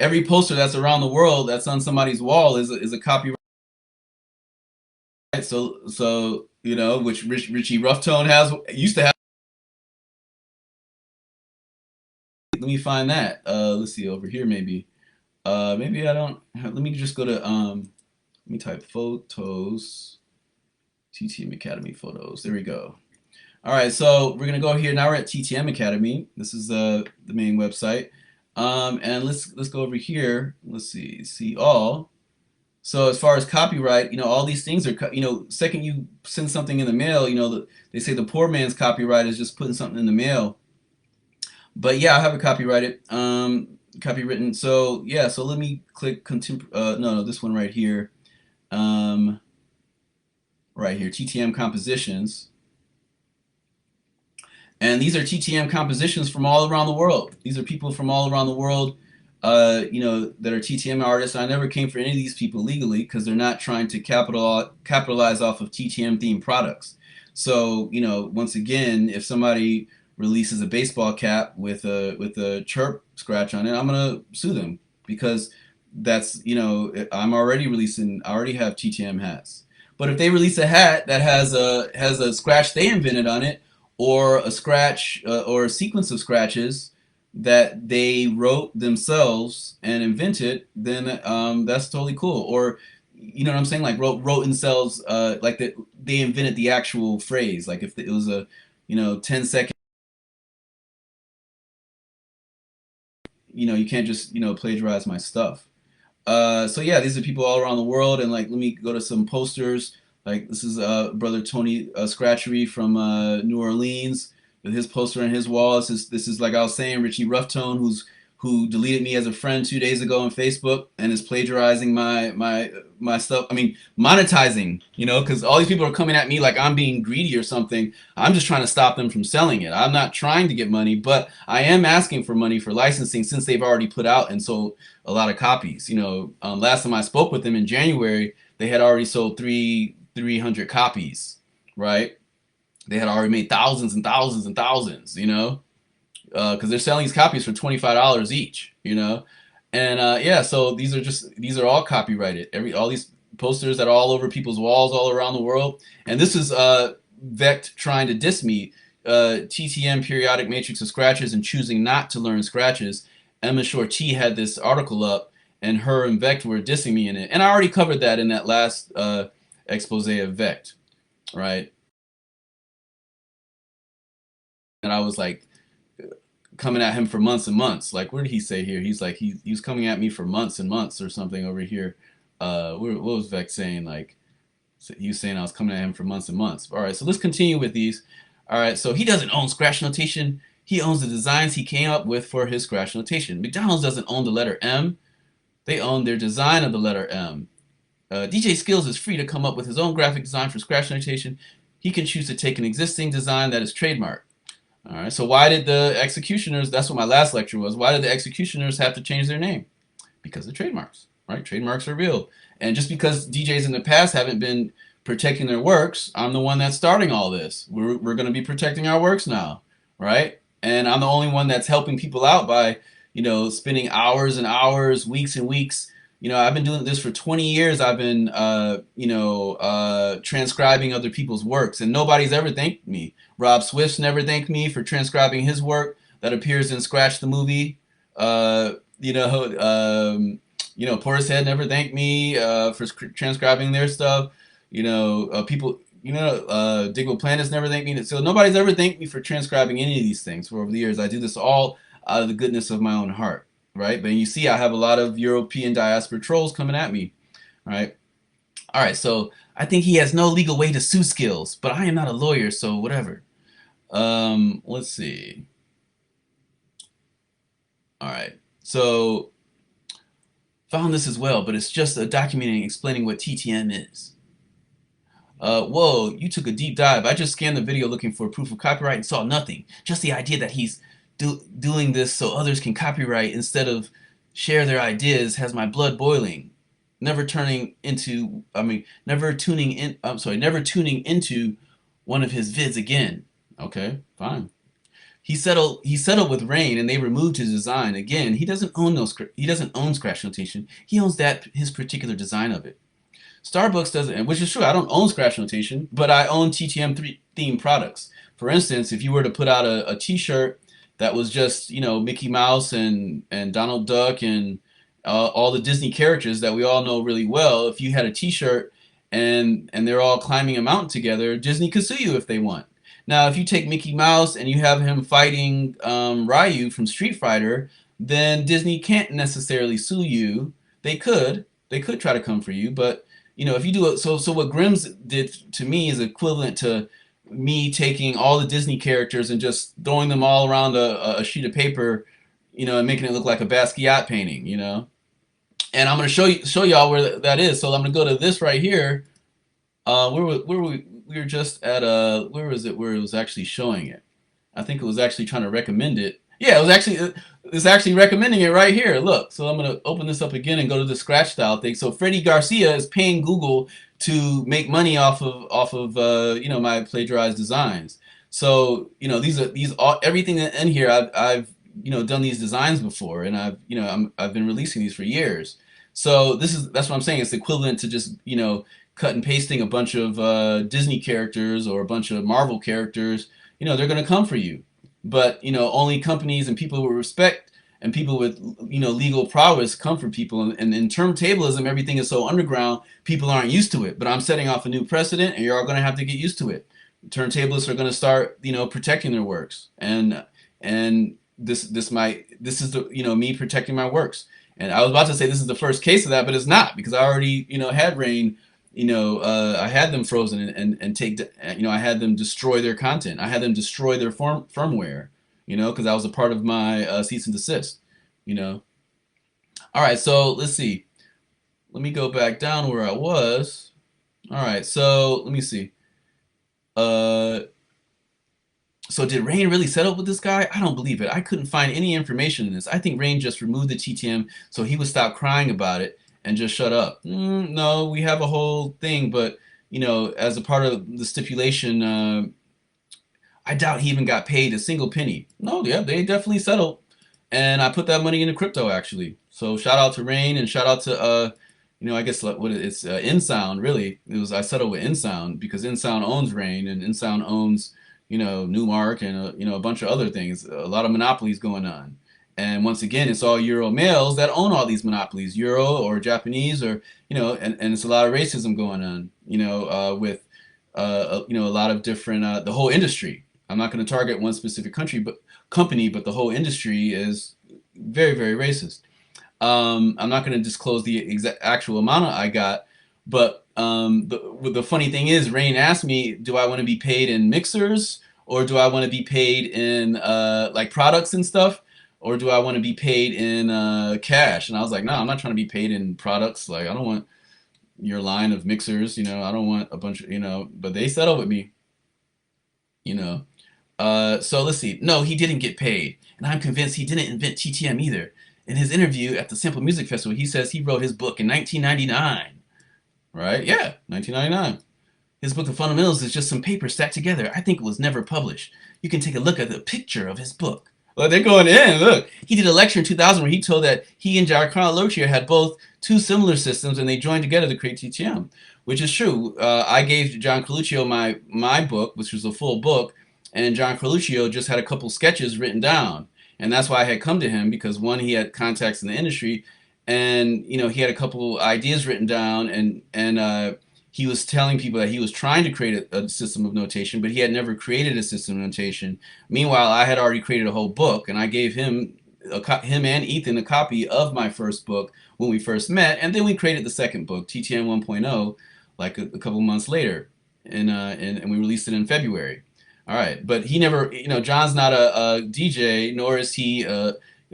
Every poster that's around the world that's on somebody's wall is a copyright. So which Richie Roughtone used to have. Let me find that. Let's see over here maybe. Maybe I don't. Let me just go to let me type photos. TTM Academy photos. There we go. All right, so we're gonna go here now. We're at TTM Academy. This is the main website. And let's go over here. Let's see all. So as far as copyright, all these things are, second you send something in the mail, they say the poor man's copyright is just putting something in the mail. But yeah, I have it copyrighted, copywritten. So yeah, so let me click no, this one right here. Right here, TTM compositions. And these are TTM compositions from all around the world. These are people from all around the world, that are TTM artists. I never came for any of these people legally because they're not trying to capitalize off of TTM themed products. So, once again, if somebody releases a baseball cap with a chirp scratch on it, I'm gonna sue them because that's I already have TTM hats. But if they release a hat that has a scratch they invented on it, or a scratch or a sequence of scratches that they wrote themselves and invented, then that's totally cool. Or you know what I'm saying, like wrote themselves, like that they invented the actual phrase. Like if it was a 10-second, you can't just plagiarize my stuff. So yeah, these are people all around the world, and like let me go to some posters. Like this is brother Tony Scratchery from New Orleans with his poster on his wall. This is like I was saying, Richie Roughtone, who deleted me as a friend 2 days ago on Facebook and is plagiarizing my stuff. I mean, monetizing, you know, because all these people are coming at me like I'm being greedy or something. I'm just trying to stop them from selling it. I'm not trying to get money, but I am asking for money for licensing since they've already put out and sold a lot of copies. You know, last time I spoke with them in January, they had already sold 300 copies, right? They had already made thousands and thousands and thousands, you know, because they're selling these copies for $25 each, you know, and yeah, so these are all copyrighted. All these posters that are all over people's walls all around the world, and this is Vekked trying to diss me. TTM periodic matrix of scratches and choosing not to learn scratches. Emma Shorty had this article up, and her and Vekked were dissing me in it, and I already covered that in that last expose of Vekked, right? And I was like coming at him for months and months. Like, what did he say here? He's like, he was coming at me for months and months or something over here. What was Vekked saying? Like, he was saying I was coming at him for months and months. All right, so let's continue with these. All right, so he doesn't own scratch notation. He owns the designs he came up with for his scratch notation. McDonald's doesn't own the letter M. They own their design of the letter M. DJ Skills is free to come up with his own graphic design for scratch notation. He can choose to take an existing design that is trademarked. All right, so why did the executioners, that's what my last lecture was, why did the executioners have to change their name? Because of trademarks, right? Trademarks are real. And just because DJs in the past haven't been protecting their works, I'm the one that's starting all this. We're going to be protecting our works now, right? And I'm the only one that's helping people out by, you know, spending hours and hours, weeks and weeks. You know, I've been doing this for 20 years. I've been, transcribing other people's works, and nobody's ever thanked me. Rob Swift's never thanked me for transcribing his work that appears in Scratch the Movie. Portishead never thanked me for transcribing their stuff. People, Diggle Planets never thanked me. So nobody's ever thanked me for transcribing any of these things for over the years. I do this all out of the goodness of my own heart, right? But you see, I have a lot of European diaspora trolls coming at me, right? All right, so I think he has no legal way to sue Skills, but I am not a lawyer, so whatever. Let's see. All right, so found this as well, but it's just a documenting explaining what TTM is. Whoa, you took a deep dive. I just scanned the video looking for proof of copyright and saw nothing. Just the idea that he's doing this so others can copyright instead of share their ideas has my blood boiling. Never tuning into one of his vids again. Okay, fine. He settled with Rain, and they removed his design. Again, he doesn't own scratch notation. He owns his particular design of it. Starbucks doesn't, which is true. I don't own scratch notation, but I own TTM themed products. For instance, if you were to put out a T-shirt that was just Mickey Mouse and Donald Duck and all the Disney characters that we all know really well, if you had a T-shirt and they're all climbing a mountain together, Disney could sue you if they want. Now, if you take Mickey Mouse and you have him fighting Ryu from Street Fighter, then Disney can't necessarily sue you. They could try to come for you, but if you do it, so what Grimm's did to me is equivalent to me taking all the Disney characters and just throwing them all around a sheet of paper, and making it look like a Basquiat painting, And I'm going to show y'all where that is. So I'm going to go to this right here. We were just at where was it? Where it was actually showing it. I think it was actually trying to recommend it. Yeah, it's actually recommending it right here. Look, so I'm gonna open this up again and go to the scratch style thing. So Freddie Garcia is paying Google to make money off of my plagiarized designs. So everything in here I've done these designs before, and I've been releasing these for years. So that's what I'm saying. It's equivalent to just cut and pasting a bunch of Disney characters or a bunch of Marvel characters. They're gonna come for you. But only companies and people with respect and people with legal prowess come for people. And in turntablism, everything is so underground, people aren't used to it. But I'm setting off a new precedent, and you're all going to have to get used to it. Turntablists are going to start protecting their works, and this is the me protecting my works. And I was about to say this is the first case of that, but it's not, because I already had Rain. I had them frozen and take, I had them destroy their content. I had them destroy their firmware, because that was a part of my cease and desist. you know. All right, so let's see. Let me go back down where I was. All right, so let me see. Uh, so did Rain really settle with this guy? I don't believe it. I couldn't find any information in this. I think Rain just removed the TTM so he would stop crying about it and just shut up. No, we have a whole thing, but as a part of the stipulation, I doubt he even got paid a single penny. No, yeah, they definitely settled, and I put that money into crypto actually. So shout out to Rain and shout out to I guess what it's InSound really. I settled with InSound because InSound owns Rain and InSound owns Newmark and a bunch of other things. A lot of monopolies going on. And once again, it's all Euro males that own all these monopolies, Euro or Japanese or and it's a lot of racism going on, with a lot of different the whole industry. I'm not going to target one specific company, but the whole industry is very, very racist. I'm not going to disclose the actual amount I got, but the funny thing is, Rain asked me, do I want to be paid in mixers or do I want to be paid in like products and stuff? Or do I want to be paid in cash? And I was like, no, I'm not trying to be paid in products. Like, I don't want your line of mixers, I don't want a bunch of, but they settled with me, you know. So let's see. No, he didn't get paid. And I'm convinced he didn't invent TTM either. In his interview at the Sample Music Festival, he says he wrote his book in 1999. Right? Yeah, 1999. His book, The Fundamentals, is just some paper stacked together. I think it was never published. You can take a look at the picture of his book. Well, they're going in. Look, he did a lecture in 2000 where he told that he and John Carlucci had both two similar systems and they joined together to create TTM, which is true. I gave John Carlucci my book, which was a full book, and John Carlucci just had a couple sketches written down. And that's why I had come to him, because one, he had contacts in the industry, and he had a couple ideas written down, and he was telling people that he was trying to create a system of notation, but he had never created a system of notation. Meanwhile, I had already created a whole book, and I gave him and Ethan a copy of my first book when we first met, and then we created the second book, TTM 1.0, like a couple months later, and we released it in February. All right, but he never, John's not a DJ, nor is he.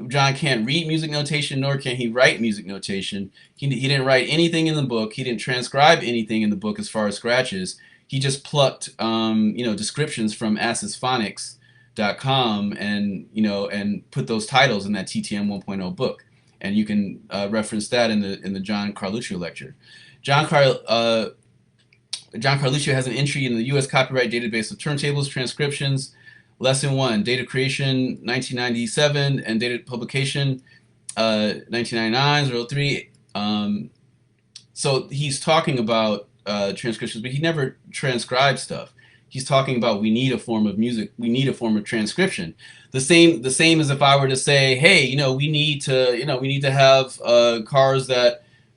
John can't read music notation, nor can he write music notation. He didn't write anything in the book. He didn't transcribe anything in the book as far as scratches. He just plucked, descriptions from accessphonics.com and put those titles in that TTM 1.0 book. And you can reference that in the John Carlucci lecture. John Carlucci has an entry in the U.S. Copyright Database of Turntables, Transcriptions, Lesson 1, Data Creation, 1997, and Data Publication, 1999, 03. So he's talking about transcriptions, but he never transcribed stuff. He's talking about we need a form of music, we need a form of transcription. The same as if I were to say, hey, we need to have cars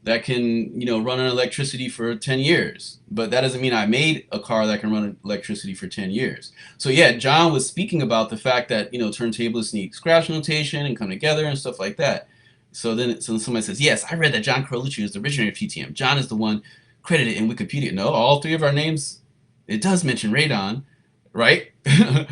that can run on electricity for 10 years, but that doesn't mean I made a car that can run on electricity for 10 years. So yeah, John was speaking about the fact that turntablists need scratch notation and come together and stuff like that. So then somebody says, yes, I read that John Carlucci is the originator of TTM. John is the one credited in Wikipedia. No, all three of our names, it does mention Radon, right? It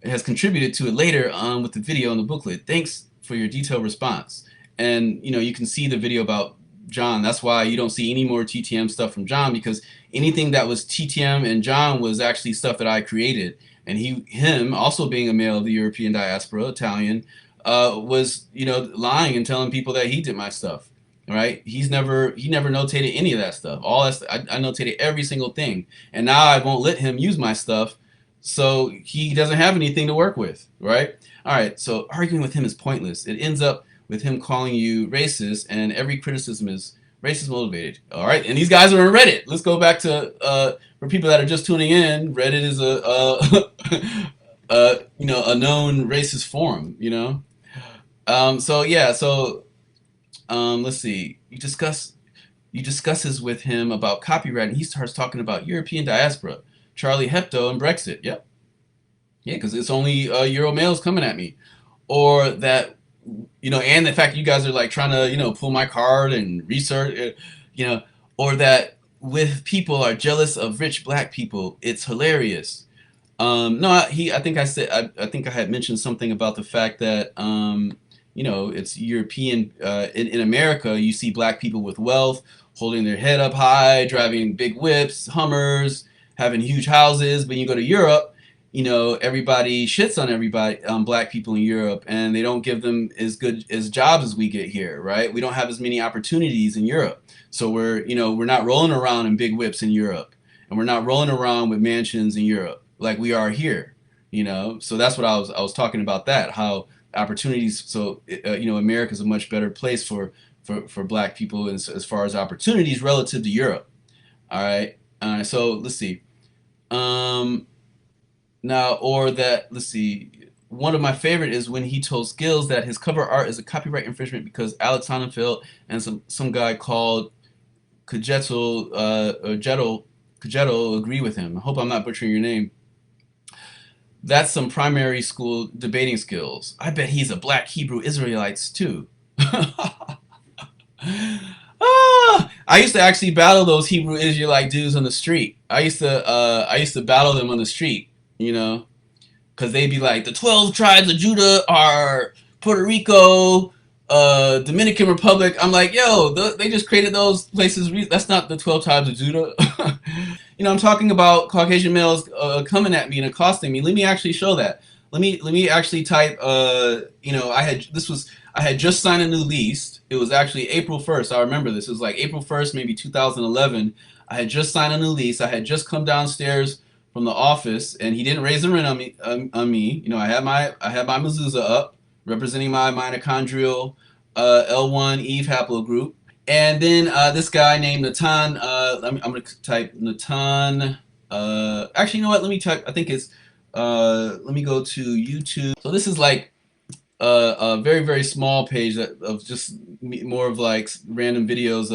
has contributed to it later on with the video and the booklet. Thanks for your detailed response. And you can see the video about John. That's why you don't see any more TTM stuff from John, because anything that was TTM and John was actually stuff that I created. And him also being a male of the European diaspora, Italian, was lying and telling people that he did my stuff. Right? He never notated any of that stuff. All that I notated every single thing, and now I won't let him use my stuff, so he doesn't have anything to work with. Right? All right. So arguing with him is pointless. It ends up with him calling you racist, and every criticism is racist motivated. All right, and these guys are on Reddit. Let's go back to for people that are just tuning in. Reddit is a known racist forum. Let's see. You discusses with him about copyright, and he starts talking about European diaspora, Charlie Hebdo, and Brexit. Yep. Yeah, because it's only Euro males coming at me, or that. And the fact you guys are like trying to, pull my card and research, or that with people are jealous of rich black people. It's hilarious. No, I think I said, I think I had mentioned something about the fact that, you know, it's European. In America, you see black people with wealth, holding their head up high, driving big whips, Hummers, having huge houses. But you go to Europe, you know, everybody shits on everybody, black people in Europe, and they don't give them as good as jobs as we get here, right? We don't have as many opportunities in Europe. So we're not rolling around in big whips in Europe, and we're not rolling around with mansions in Europe like we are here, you know? So that's what I was talking about, that, how opportunities, so, you know, America's a much better place for black people as far as opportunities relative to Europe. All right. So let's see. Now, or that, let's see, one of my favorite is when he told Skills that his cover art is a copyright infringement because Alex Honenfeld and some guy called Kajetel agree with him. I hope I'm not butchering your name. That's some primary school debating skills. I bet he's a black Hebrew Israelites too. I used to actually battle those Hebrew Israelite dudes on the street. I used to battle them on the street, you know, because they'd be like, the 12 tribes of Judah are Puerto Rico, Dominican Republic. I'm like, yo, they just created those places. That's not the 12 tribes of Judah. You know, I'm talking about Caucasian males coming at me and accosting me. Let me actually show that. Let me actually type. You know, I had just signed a new lease. It was actually April 1st. I remember this. It was like April 1st, maybe 2011. I had just signed a new lease. I had just come downstairs from the office, and he didn't raise the rent on me. You know, I had my mezuzah up, representing my mitochondrial L1 Eve haplogroup. And then this guy named Natan. I'm gonna type Natan. Actually, you know what? Let me type. I think it's. Let me go to YouTube. So this is like a very, very small page of just more of like random videos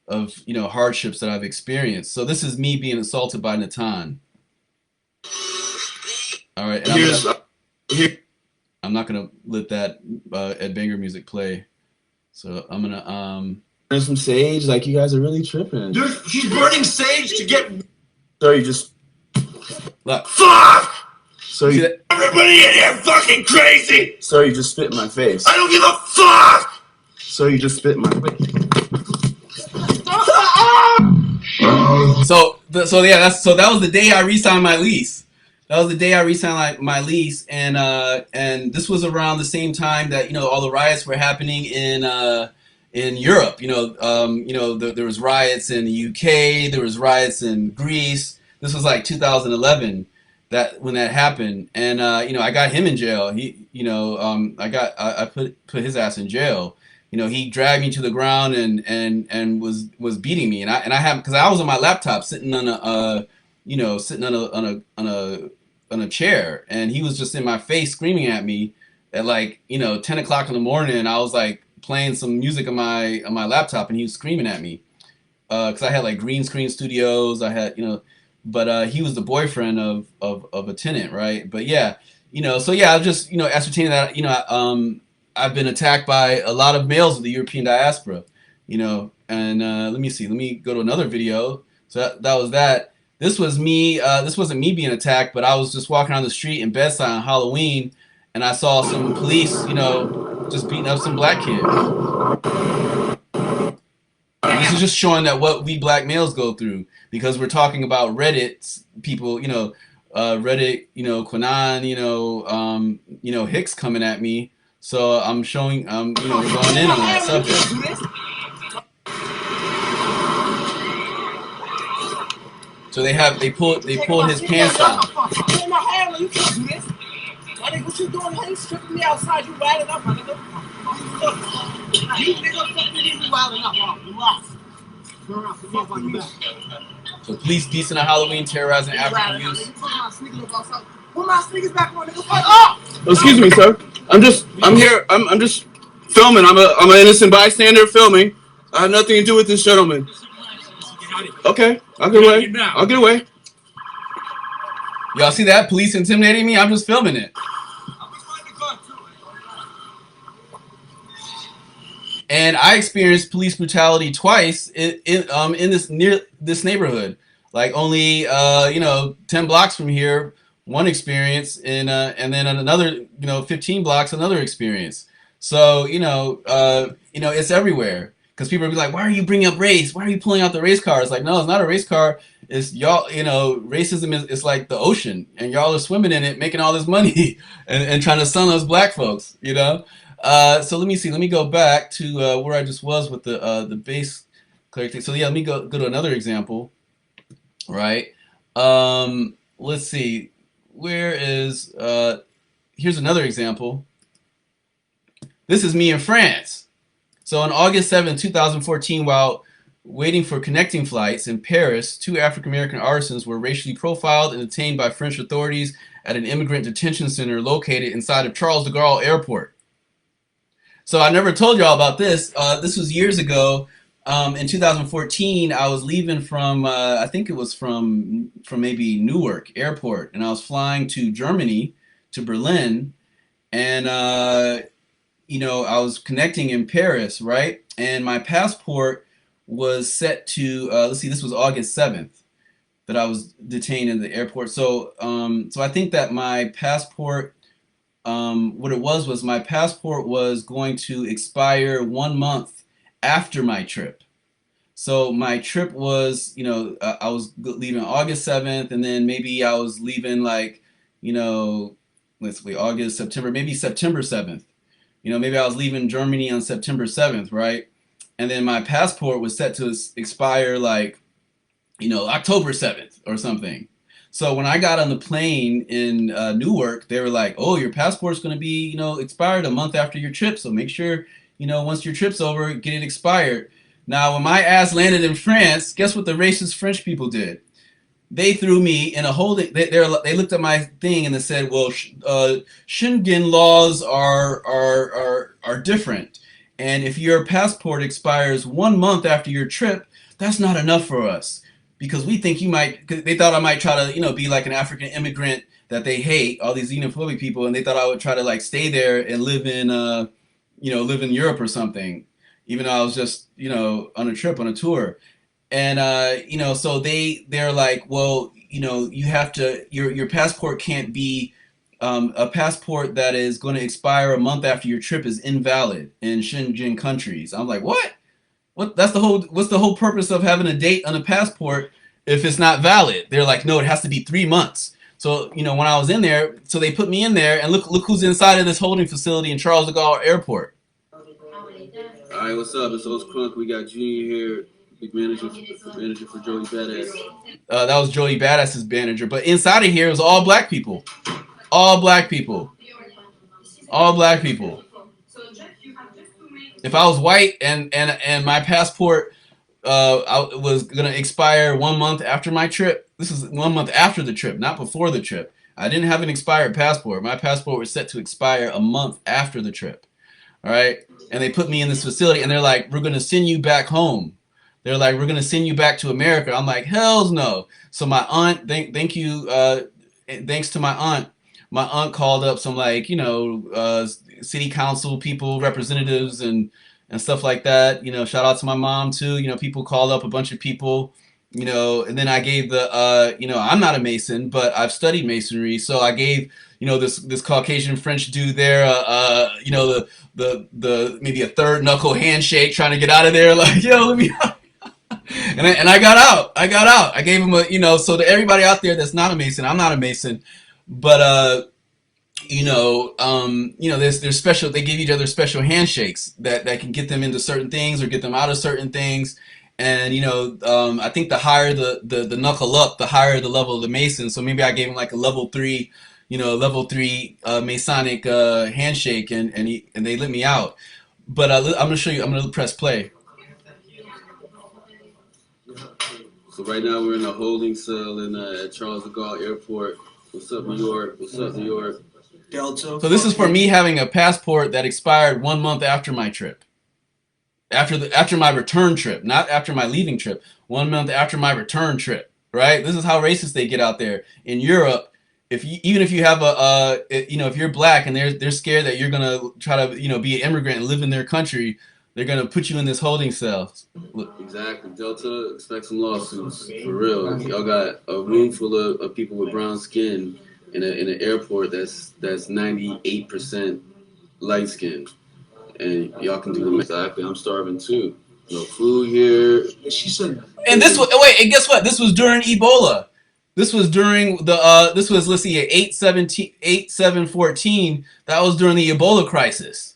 of you know, hardships that I've experienced. So this is me being assaulted by Natan. All right, and I'm not gonna let that Ed Banger music play. So I'm gonna burn some sage. Like, you guys are really tripping. He's burning sage to get. So you just look. Fuck! So you, Everybody in here fucking crazy! so you just spit in my face. I don't give a fuck! So you just spit in my face. So that was the day I re-signed my lease. That was the day I re-signed my lease, and this was around the same time that, you know, all the riots were happening in Europe. You know, there was riots in the UK, there was riots in Greece. This was like 2011 when that happened, and you know, I got him in jail. I put his ass in jail. You know, he dragged me to the ground and was beating me, and I have, because I was on my laptop sitting on a chair, and he was just in my face screaming at me at, like, you know, 10 o'clock in the morning. I was like playing some music on my laptop, and he was screaming at me because I had like green screen studios. I had, you know, but he was the boyfriend of a tenant, right? But yeah, you know, so yeah, I was just, you know, ascertaining that, you know, I've been attacked by a lot of males of the European diaspora, you know, and let me see, let me go to another video. So that was that. This was me. This wasn't me being attacked, but I was just walking down the street in Bedside on Halloween, and I saw some police, you know, just beating up some black kids. And this is just showing that what we black males go through, because we're talking about Reddit people, you know, Reddit, you know, Quanon, you know, Hicks coming at me. So I'm showing, you know, going in on that subject. So they pulled his pants down. What you doing? How you stripping me outside? You riding up, my nigga. You nigga fucking you riding up, So police decent on Halloween terrorizing African youth. Put my sneakers back on, nigga. Fuck up! Excuse me, sir. I'm here. I'm just filming. I'm an innocent bystander filming. I have nothing to do with this gentleman. Okay, I'll get away. I'll get away. Y'all see that? Police intimidating me? I'm just filming it. And I experienced police brutality twice in this neighborhood. Like only you know, 10 blocks from here, one experience, and then on another, you know, 15 blocks, another experience. So it's everywhere because people will be like, "Why are you bringing up race? Why are you pulling out the race car?" It's like, no, it's not a race car. It's y'all. Racism is it's like the ocean, and y'all are swimming in it, making all this money, and trying to sun us black folks. So let me see. Let me go back to where I just was with the base clear thing. So yeah, let me go to another example. Right. Let's see. Where is here's another example. This is me in France. So on August 7, 2014, while waiting for connecting flights in Paris, two African American artisans were racially profiled and detained by French authorities at an immigrant detention center located inside of Charles de Gaulle Airport. So I never told y'all about this. This was years ago. In 2014, I was leaving from I think it was from maybe Newark Airport, and I was flying to Germany, to Berlin, and I was connecting in Paris, right? And my passport was set to let's see, this was August 7th that I was detained in the airport. So I think that my passport, what it was my passport was going to expire 1 month after my trip. So my trip was, I was leaving August 7th, and then maybe I was leaving like, let's see, August, September, maybe September 7th. Maybe I was leaving Germany on September 7th, right? And then my passport was set to expire like, October 7th or something. So when I got on the plane in Newark, they were like, "Oh, your passport's going to be, expired a month after your trip. So make sure, once your trip's over, get it expired." Now, when my ass landed in France, guess what the racist French people did? They threw me in a holding. They looked at my thing and they said, "Well, Schengen laws are different, and if your passport expires 1 month after your trip, that's not enough for us because we think you might." Cause they thought I might try to be like an African immigrant that they hate, all these xenophobic people, and they thought I would try to like stay there and live in live in Europe or something, even though I was just on a trip on a tour. And so they're like, "Well, you have to your passport can't be a passport that is going to expire a month after your trip is invalid in Schengen countries." I'm like, "What? What's the whole purpose of having a date on a passport if it's not valid?" They're like, "No, it has to be 3 months." So when I was in there, so they put me in there, and look who's inside of this holding facility in Charles de Gaulle Airport. All right, what's up? It's O's Crunk. We got Junior here, big manager for Joey Badass. That was Joey Badass's manager, but inside of here was all black people, all black people, all black people. If I was white and my passport was gonna expire 1 month after my trip, this is 1 month after the trip, not before the trip. I didn't have an expired passport. My passport was set to expire a month after the trip. All right. And they put me in this facility and they're like, "We're going to send you back home." They're like, "We're going to send you back to America." I'm like, "Hells no." So my aunt, thank you. Thanks to my aunt called up some like, city council people, representatives and stuff like that. Shout out to my mom too. People called up a bunch of people, and then I gave I'm not a Mason, but I've studied Masonry. So I gave, this Caucasian French dude there, the maybe a third knuckle handshake trying to get out of there. Like, "Yo, let me out." And I got out. I gave him so to everybody out there that's not a Mason, I'm not a Mason, but there's special. They give each other special handshakes that can get them into certain things or get them out of certain things. And I think the higher the knuckle up, the higher the level of the Mason. So maybe I gave him like a level 3, Masonic handshake, and they let me out. But I'm gonna show you. I'm gonna press play. So right now we're in a holding cell at Charles de Gaulle Airport. What's up, New York? What's up, New York? Delta. So this is for me having a passport that expired 1 month after my trip. After my return trip, not after my leaving trip. 1 month after my return trip, right? This is how racist they get out there in Europe. Even if you have if you're black and they're scared that you're gonna try to be an immigrant and live in their country, they're gonna put you in this holding cell. Look. Exactly. Delta, expect some lawsuits for real. Y'all got a room full of people with brown skin in an airport that's 98% light skinned. and y'all can do the exactly. I'm starving too. No food here. She said, And this was wait, and guess what? This was during Ebola. This was during the this was, let's see, 8/7/14. That was during the Ebola crisis.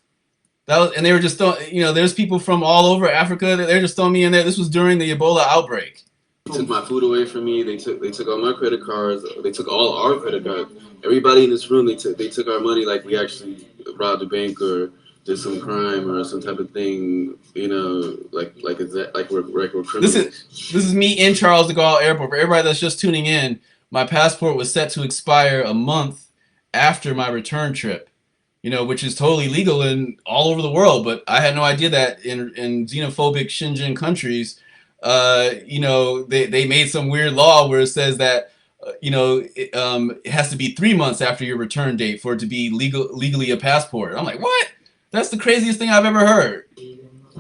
That was, and they were just throwing, there's people from all over Africa that they're just throwing me in there. This was during the Ebola outbreak. They took my food away from me. They took all my credit cards. They took all our credit cards. Everybody in this room, they took our money like we actually robbed a bank or did some crime or some type of thing. Like we're criminals. This is me in Charles de Gaulle Airport. For everybody that's just tuning in, my passport was set to expire a month after my return trip. Which is totally legal in all over the world, but I had no idea that in xenophobic Xinjiang countries, they made some weird law where it says that, it has to be 3 months after your return date for it to be legally a passport. I'm like, what? That's the craziest thing I've ever heard.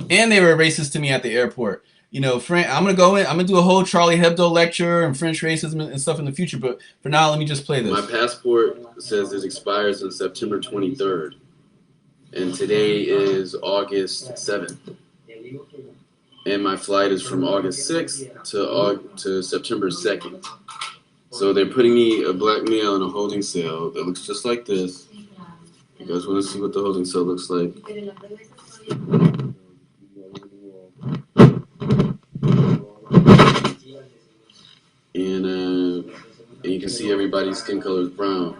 And they were racist to me at the airport. I'm gonna go in. I'm gonna do a whole Charlie Hebdo lecture and French racism and stuff in the future. But for now, let me just play this. My passport says it expires on September 23rd, and today is August 7th. And my flight is from August 6th to September 2nd. So they're putting me a black male in a holding cell that looks just like this. You guys want to see what the holding cell looks like? And you can see everybody's skin color is brown,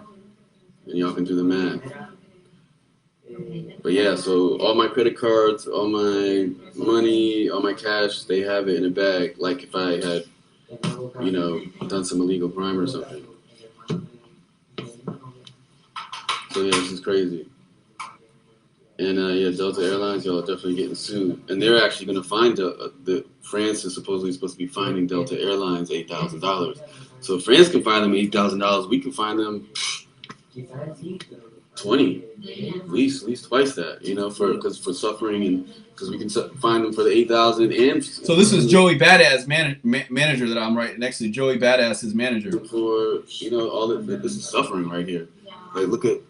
and y'all can do the math. But yeah, so all my credit cards, all my money, all my cash, they have it in a bag, like if I had, done some illegal crime or something. So yeah, this is crazy. And Delta Airlines, y'all are definitely getting sued. And they're actually going to find France is supposedly supposed to be finding Delta Airlines $8,000. So if France can find them $8,000, we can find them 20, at least twice that, for suffering, and because we can find them for the 8,000 and. So this is Joey Badass manager that I'm right next to. Joey Badass, his manager. For this is suffering right here. Like look at.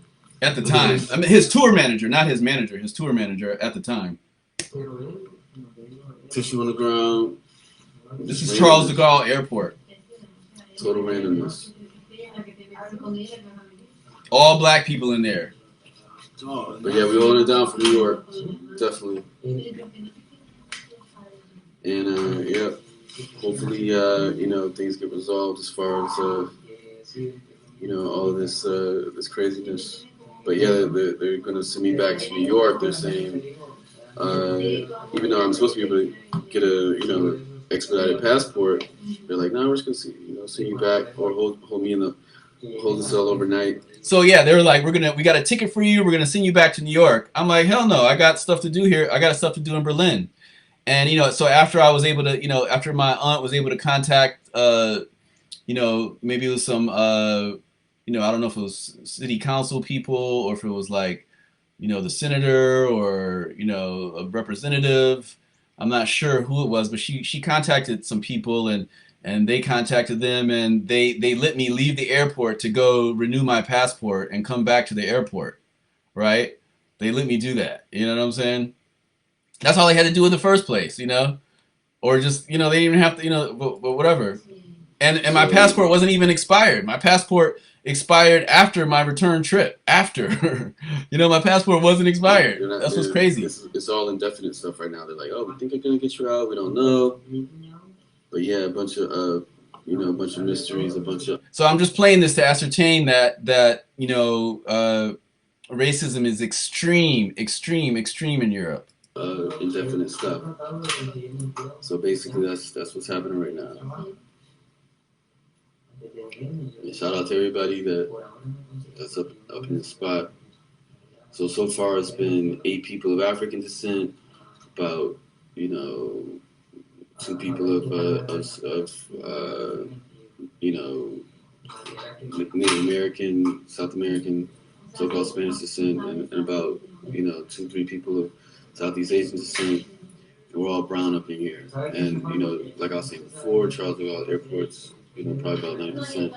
At the time, I mean, his tour manager, not his manager. His tour manager at the time. Tissue on the ground. This is Charles de Gaulle Airport. Total randomness. All black people in there. But yeah, we're holding it down for New York, definitely. And hopefully, things get resolved as far as all of this craziness. But yeah, they're going to send me back to New York. They're saying, even though I'm supposed to be able to get a expedited passport, they're like, no, we're just going to send you back or hold me in the holding cell overnight. So yeah, they were like, we got a ticket for you. We're gonna send you back to New York. I'm like, hell no, I got stuff to do here. I got stuff to do in Berlin. And so after I was able to, after my aunt was able to contact, maybe it was some, I don't know if it was city council people or if it was like, the senator or a representative. I'm not sure who it was, but she contacted some people and they contacted them, and they let me leave the airport to go renew my passport and come back to the airport, right? They let me do that. You know what I'm saying? That's all they had to do in the first place, or just, they didn't even have to, but whatever. And my passport wasn't even expired. My passport expired after my return trip. After, my passport wasn't expired. That's what's crazy. It's all indefinite stuff right now. They're like, oh, we think they're gonna get you out. We don't know. But yeah, a bunch of mysteries, a bunch of. So I'm just playing this to ascertain that racism is extreme in Europe. Indefinite stuff. So basically, that's what's happening right now. And shout out to everybody that's up in the spot. So far, it's been 8 people of African descent, about 2 people of Native American, South American, so-called Spanish descent, and about 2-3 people of Southeast Asian descent. And we're all brown up in here. And like I was saying before, Charles de Gaulle airport's probably about 90%.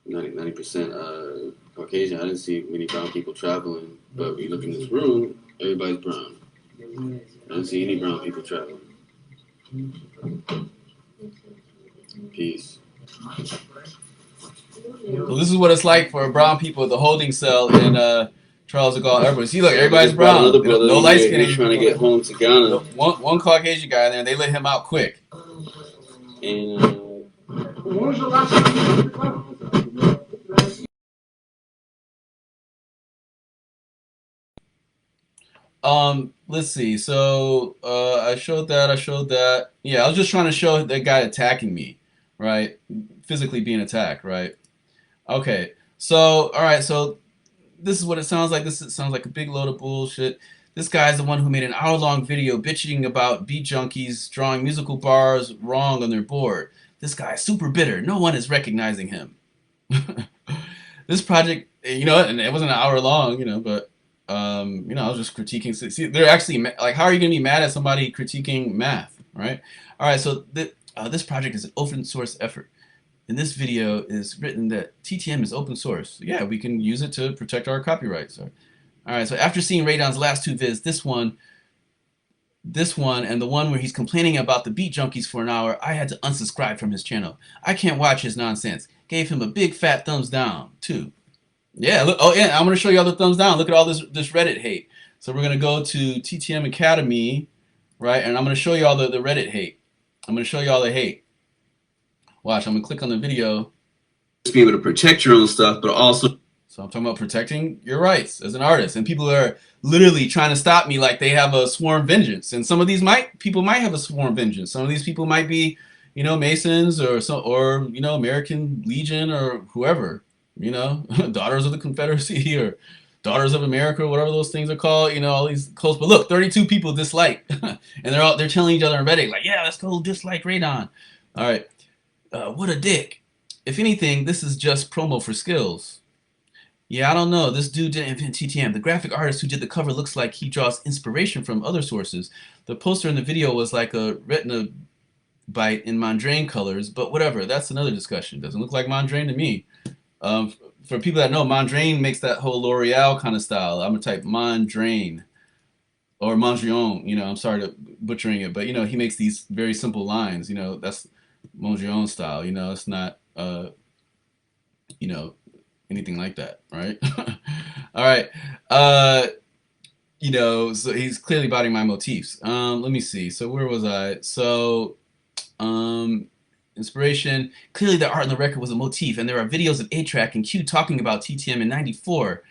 90% Caucasian. I didn't see many brown people traveling. But when you look in this room, everybody's brown. I didn't see any brown people traveling. Peace. So this is what it's like for brown people at the holding cell in Charles de Gaulle Airport. See, look, everybody's brown. Another brother, No light skin. He's trying to get home to Ghana. One Caucasian guy in there, and they let him out quick. And let's see. So I showed that. Yeah, I was just trying to show that guy attacking me, right? Physically being attacked, right? Okay. So all right. So this is what it sounds like. Sounds like a big load of bullshit. This guy's the one who made an hour-long video bitching about beat junkies drawing musical bars wrong on their board. This guy's super bitter. No one is recognizing him. This project, you know, and it wasn't an hour long, you know, but you know, I was just critiquing. See, they're actually like, how are you going to be mad at somebody critiquing math, right? All right, so this project is an open source effort. In this video is written that TTM is open source. Yeah, we can use it to protect our copyrights. All right, so after seeing Radon's last two vids, this one, and the one where he's complaining about the beat junkies for an hour, I had to unsubscribe from his channel. I can't watch his nonsense. Gave him a big fat thumbs down, too. Yeah, look, oh yeah, I'm going to show you all the thumbs down. Look at all this Reddit hate. So we're going to go to TTM Academy, right, and I'm going to show you all the Reddit hate. I'm going to show you all the hate. Watch, I'm going to click on the video. Just be able to protect your own stuff, but also... So I'm talking about protecting your rights as an artist, and people are literally trying to stop me like they have a sworn vengeance. And some of these people might have a sworn vengeance. Some of these people might be, you know, Masons or you know, American Legion or whoever, you know, Daughters of the Confederacy or Daughters of America or whatever those things are called. You know, all these cults. But look, 32 people dislike, and they're telling each other on Reddit like, yeah, let's go dislike Radon. All right, what a dick. If anything, this is just promo for skills. Yeah, I don't know. This dude didn't invent TTM. The graphic artist who did the cover looks like he draws inspiration from other sources. The poster in the video was like a retina bite in Mondrain colors, but whatever. That's another discussion. Doesn't look like Mondrain to me. For people that know, Mondrain makes that whole L'Oreal kind of style. I'm going to type Mondrain or Mondrian. You know, I'm sorry to butchering it, but, you know, he makes these very simple lines. You know, that's Mondrian style. You know, it's not, you know, anything like that, right? All right. You know, so he's clearly bodying my motifs. Let me see. So where was I? So inspiration. Clearly the art on the record was a motif, and there are videos of A-Track and Q talking about TTM in 94.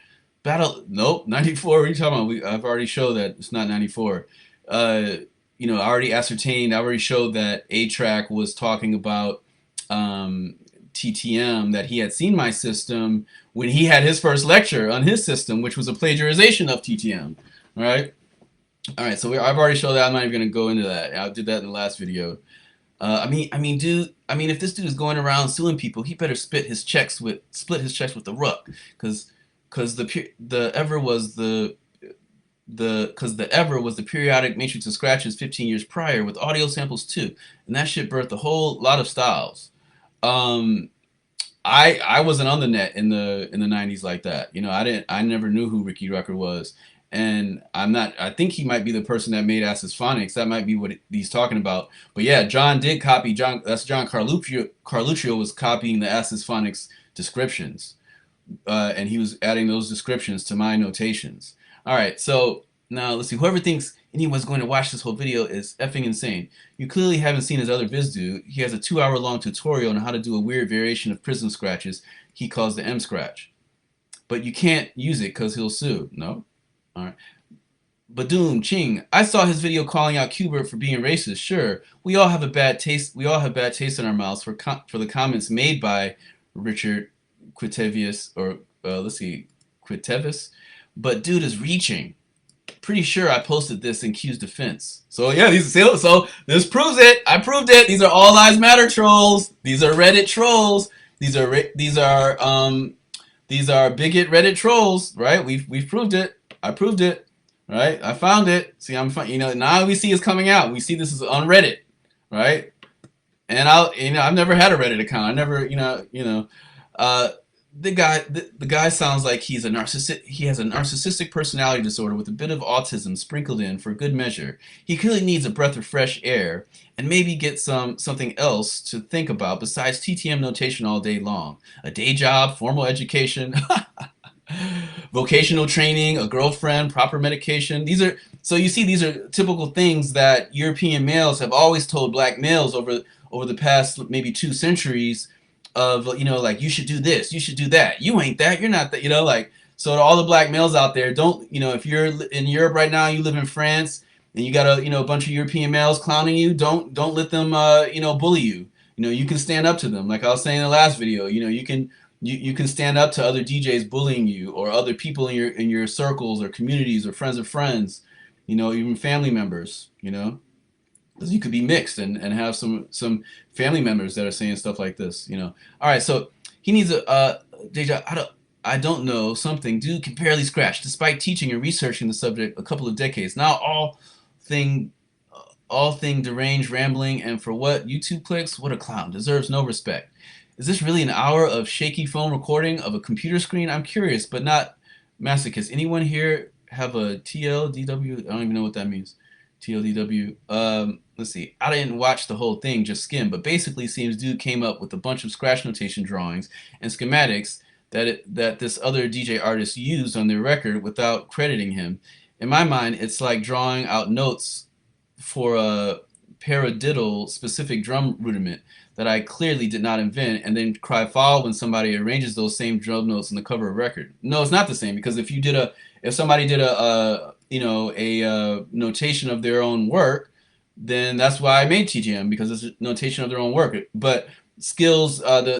Nope, 94, what are you talking about? I've already showed that it's not 94. You know, I already showed that A-Track was talking about TTM, that he had seen my system when he had his first lecture on his system, which was a plagiarization of TTM, right? All right, so I've already showed that. I'm not even going to go into that. I did that in the last video. I mean, if this dude is going around suing people, he better split his checks with the Rook, because the Ever was the periodic matrix of scratches 15 years prior with audio samples too, and that shit birthed a whole lot of styles. I wasn't on the net in the 90s like that. You know, I never knew who Ricky Rucker was. And I think he might be the person that made Asses Phonics. That might be what he's talking about. But yeah, John did copy, that's John Carluccio was copying the Asses Phonics descriptions. And he was adding those descriptions to my notations. All right, so now let's see. Whoever thinks anyone's going to watch this whole video is effing insane. You clearly haven't seen his other vids, dude. He has a 2-hour-long tutorial on how to do a weird variation of prism scratches he calls the M scratch. But you can't use it because he'll sue. No? All right. Badoom Ching. I saw his video calling out Qbert for being racist. Sure, we all have a bad taste. We all have bad taste in our mouths for the comments made by Richard Quitevius or Quitevis. But dude is reaching. Pretty sure I posted this in Q's defense. So yeah, so this proves it. I proved it. These are all lives matter trolls. These are Reddit trolls. These are bigot Reddit trolls, right? We've proved it. I proved it, right? I found it. See, you know, now we see it's coming out. We see this is on Reddit, right? And I've never had a Reddit account. I never, the guy sounds like he's a narcissist. He has a narcissistic personality disorder with a bit of autism sprinkled in for good measure. He clearly needs a breath of fresh air and maybe get something else to think about besides TTM notation all day long. A day job, formal education, vocational training, a girlfriend, proper medication. These are so you see these are typical things that European males have always told black males over the past maybe 2 centuries of like you should do this, you should do that. You ain't that, you're not that, like so to all the black males out there, don't if you're in Europe right now, you live in France and you got a bunch of European males clowning you, don't let them bully you. You can stand up to them. Like I was saying in the last video, you can stand up to other DJs bullying you or other people in your circles or communities or friends of friends, even family members, because you could be mixed and have some family members that are saying stuff like this, All right, so he needs a deja. I don't know something. Dude can barely scratch, despite teaching and researching the subject a couple of decades. Now thing all thing deranged rambling, and for what YouTube clicks, what a clown. Deserves no respect. Is this really an hour of shaky phone recording of a computer screen? I'm curious, but not masochist. Anyone here have a TLDW? I don't even know what that means. TLDW. Let's see. I didn't watch the whole thing, just skim, but basically seems dude came up with a bunch of scratch notation drawings and schematics that this other DJ artist used on their record without crediting him. In my mind, it's like drawing out notes for a paradiddle specific drum rudiment that I clearly did not invent, and then cry foul when somebody arranges those same drum notes in the cover of a record. No, it's not the same, because if somebody did a notation of their own work, then that's why I made TGM, because it's a notation of their own work. But skills, the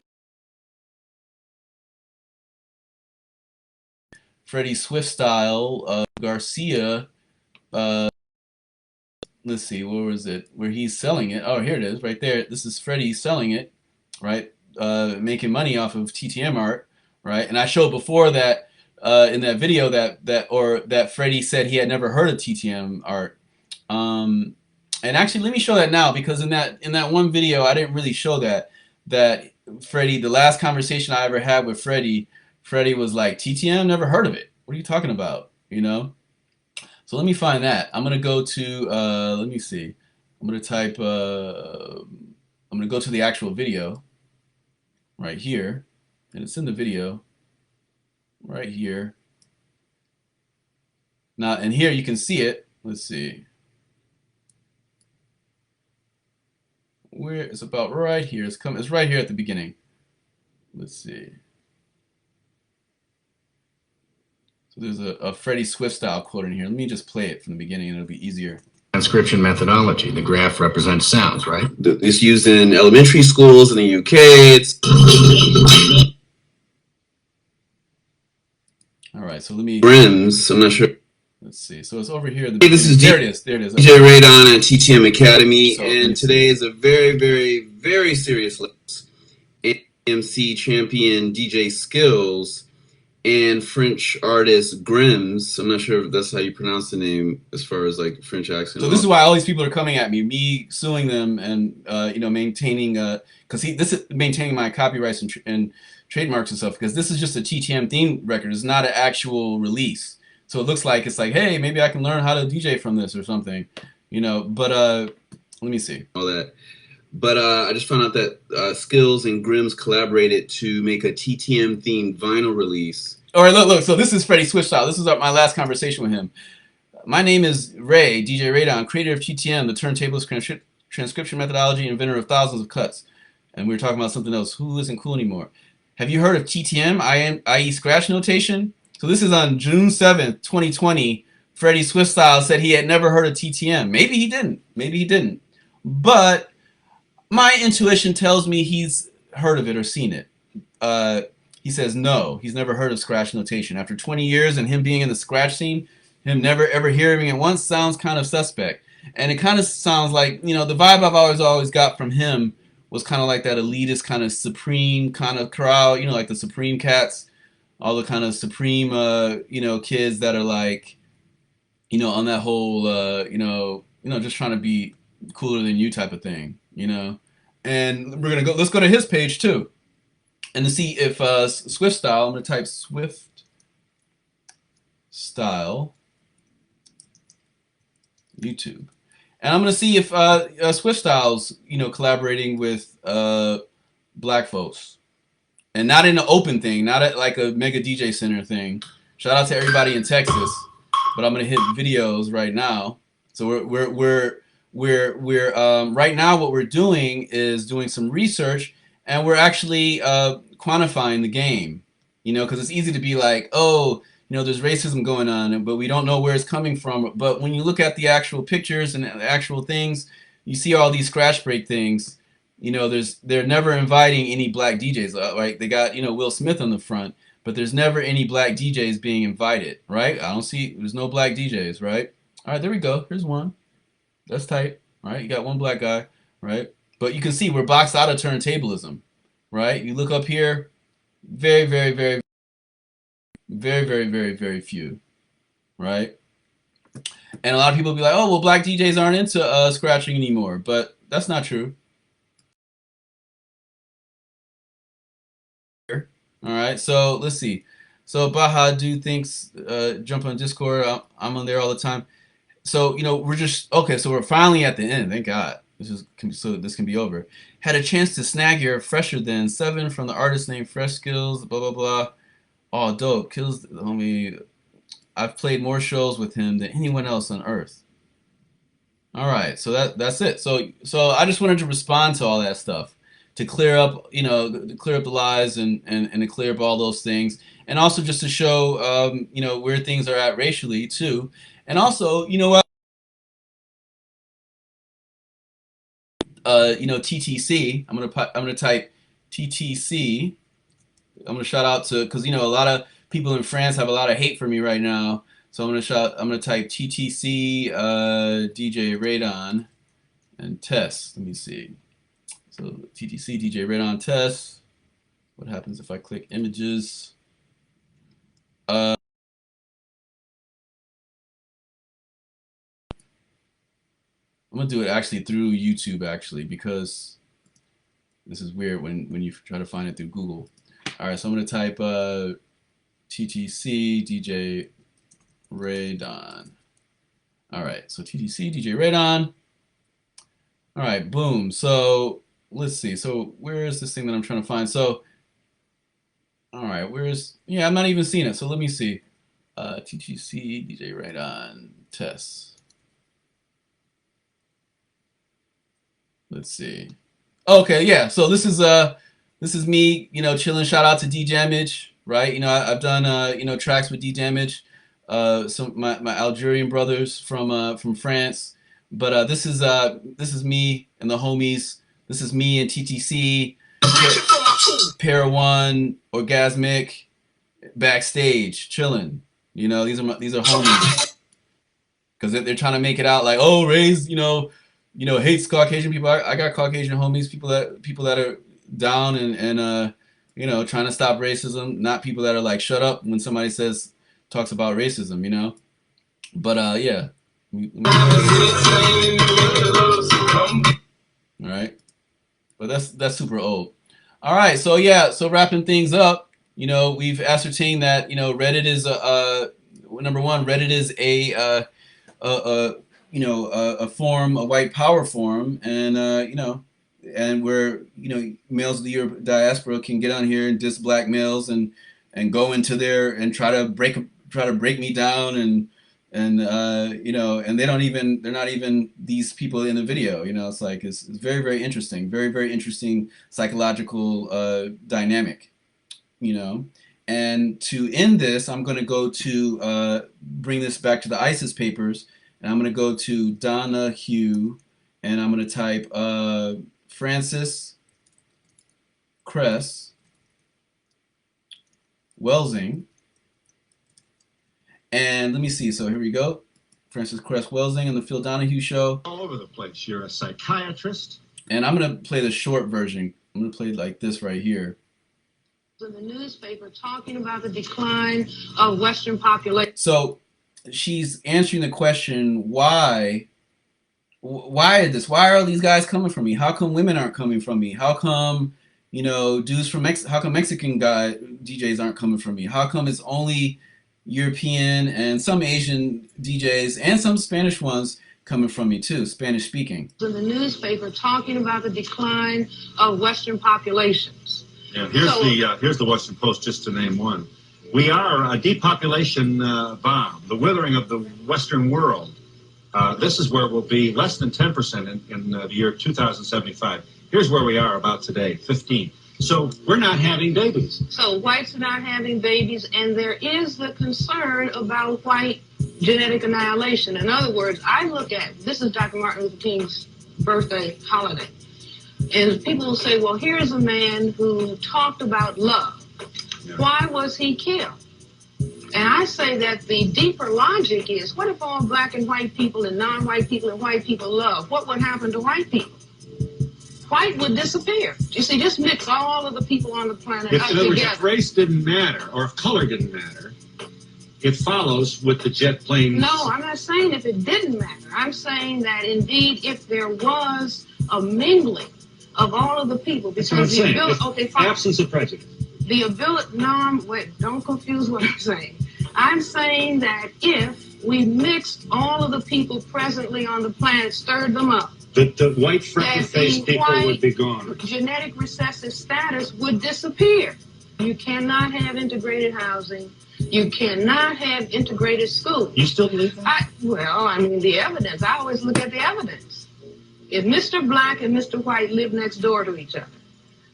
Freddie Swift style, Garcia, let's see, where was it? Where he's selling it. Oh, here it is, right there. This is Freddie selling it, right? Making money off of TTM art, right? And I showed before that in that video that Freddie said he had never heard of TTM art. And actually, let me show that now, because in that one video, I didn't really show that Freddie. The last conversation I ever had with Freddie was like, TTM, never heard of it. What are you talking about? So let me find that. I'm gonna go to let me see. I'm gonna type I'm gonna go to the actual video right here, and it's in the video right here. Now, and here you can see it. Let's see. Where it's about right here. It's right here at the beginning. Let's see. So there's a Freddie Swift style quote in here. Let me just play it from the beginning and it'll be easier. Transcription methodology. The graph represents sounds, right? It's used in elementary schools in the UK. It's all right. So let me. Brims. I'm not sure. Let's see. So it's over here. Hey, this is there. It is. There it is. DJ Radon at TTM Academy, so, and today is a very, very, very serious lesson. MC champion DJ Skills and French artist Grims. I'm not sure if that's how you pronounce the name as far as like French accent. So this is why all these people are coming at me suing them and maintaining because this is maintaining my copyrights and trademarks and stuff, because this is just a TTM theme record. It's not an actual release. So it looks like it's like, hey, maybe I can learn how to DJ from this or something, But let me see all that. But I just found out that Skills and Grims collaborated to make a TTM themed vinyl release. All right, look. So this is Freddie Swift style. This is my last conversation with him. My name is Ray, DJ Radon, creator of TTM, the turntablist transcription methodology, inventor of thousands of cuts. And we were talking about something else. Who isn't cool anymore? Have you heard of TTM, i.e. scratch notation? So this is on June 7th, 2020. Freddie Swift style said he had never heard of TTM. Maybe he didn't. But my intuition tells me he's heard of it or seen it. He says no, he's never heard of scratch notation. After 20 years and him being in the scratch scene, him never ever hearing it once sounds kind of suspect. And it kind of sounds like, the vibe I've always got from him was kind of like that elitist kind of Supreme kind of crowd, like the Supreme cats, all the kind of Supreme, kids that are like, on that whole, just trying to be cooler than you type of thing, And let's go to his page too. and to see if Swift style. I'm gonna type Swift style YouTube, and I'm gonna see if Swift style's collaborating with black folks, and not in an open thing, not at like a mega DJ center thing. Shout out to everybody in Texas, but I'm gonna hit videos right now. So we're right now what we're doing is doing some research, and we're actually quantifying the game. Because it's easy to be like, oh, there's racism going on, but we don't know where it's coming from. But when you look at the actual pictures and the actual things, you see all these scratch break things. They're never inviting any black DJs, right? They got Will Smith on the front, but there's never any black DJs being invited, right? There's no black DJs, right? All right, there we go. Here's one. That's tight, right? You got one black guy, right? But you can see we're boxed out of turntablism, right? You look up here, very, very, very, very, very, very, very few, right? And a lot of people will be like, oh, well, black DJs aren't into scratching anymore, but that's not true. All right, so let's see. So Baha Dude thinks, jump on Discord. I'm on there all the time. So we're just okay. So we're finally at the end. Thank God. So this can be over. Had a chance to snag your Fresher Than 7 from the artist named Fresh Skills. Blah blah blah. Oh, dope. Kills the homie. I've played more shows with him than anyone else on earth. All right, so that's it. So I just wanted to respond to all that stuff, to clear up, to clear up the lies and to clear up all those things, and also just to show, where things are at racially too, and also, what, TTC. I'm gonna type TTC. I'm gonna shout out to, because a lot of people in France have a lot of hate for me right now. So I'm gonna type TTC DJ Radon and test. Let me see. So TTC DJ Radon test. What happens if I click images? I'm gonna do it actually through YouTube actually, because this is weird when you try to find it through Google. All right, so I'm gonna type TTC DJ Radon. All right, so TTC DJ Radon. All right, boom. So let's see. So where is this thing that I'm trying to find? So, all right, yeah, I'm not even seeing it. So let me see. TTC DJ Radon test. Let's see. Okay, yeah. So this is me, chilling. Shout out to D Damage, right? I've done tracks with D Damage, some my Algerian brothers from France. But this is me and the homies. This is me and TTC, Pair One, Orgasmic, backstage, chilling. These are homies, because they're trying to make it out like, oh, Ray's hates Caucasian people. I got Caucasian homies, people that are down and trying to stop racism, not people that are like shut up when somebody talks about racism, But yeah. All right. But that's super old. All right, so yeah, so wrapping things up, we've ascertained that Reddit is number one. Reddit is a form, a white power form, and and where males of the diaspora can get on here and diss black males and go into there and try to break me down and and they're not even these people in the video. It's like it's very, very interesting, very, very interesting psychological dynamic. And to end this, I'm going to go to bring this back to the ISIS papers, and I'm going to go to Donahue, and I'm going to type Francis Cress Welsing. And let me see. So here we go. Francis Cress Welsing on the Phil Donahue Show. All over the place. You're a psychiatrist. And I'm going to play the short version. I'm going to play it like this right here. In the newspaper talking about the decline of Western population. So she's answering the question, why is this? Why are these guys coming from me? How come women aren't coming from me? How come, dudes from how come Mexican guy DJs aren't coming from me? How come it's only European and some Asian DJs and some Spanish ones coming from me too, Spanish speaking? In the newspaper talking about the decline of Western populations. Yeah, here's the Washington Post, just to name one. We are a depopulation bomb, the withering of the Western world. This is where we'll be less than 10% in the year 2075. Here's where we are about today, 15. So we're not having babies. So whites are not having babies, and there is the concern about white genetic annihilation. In other words, I look at, this is Dr. Martin Luther King's birthday holiday, and people will say, well, here's a man who talked about love. Yeah. Why was he killed? And I say that the deeper logic is, what if all black and white people and non-white people and white people love? What would happen to white people? White would disappear. You see, just mix all of the people on the planet up together. If race didn't matter, or if color didn't matter, it follows with the jet planes. No, I'm not saying if it didn't matter. I'm saying that indeed, if there was a mingling of all of the people, because the ability, okay, fine. Absence of prejudice. The ability, no, wait, don't confuse what I'm saying. I'm saying that if we mixed all of the people presently on the planet, stirred them up, the white freckle-faced people would be gone. Genetic recessive status would disappear. You cannot have integrated housing. You cannot have integrated schools. You still believe that? Well, I mean, the evidence. I always look at the evidence. If Mr. Black and Mr. White live next door to each other,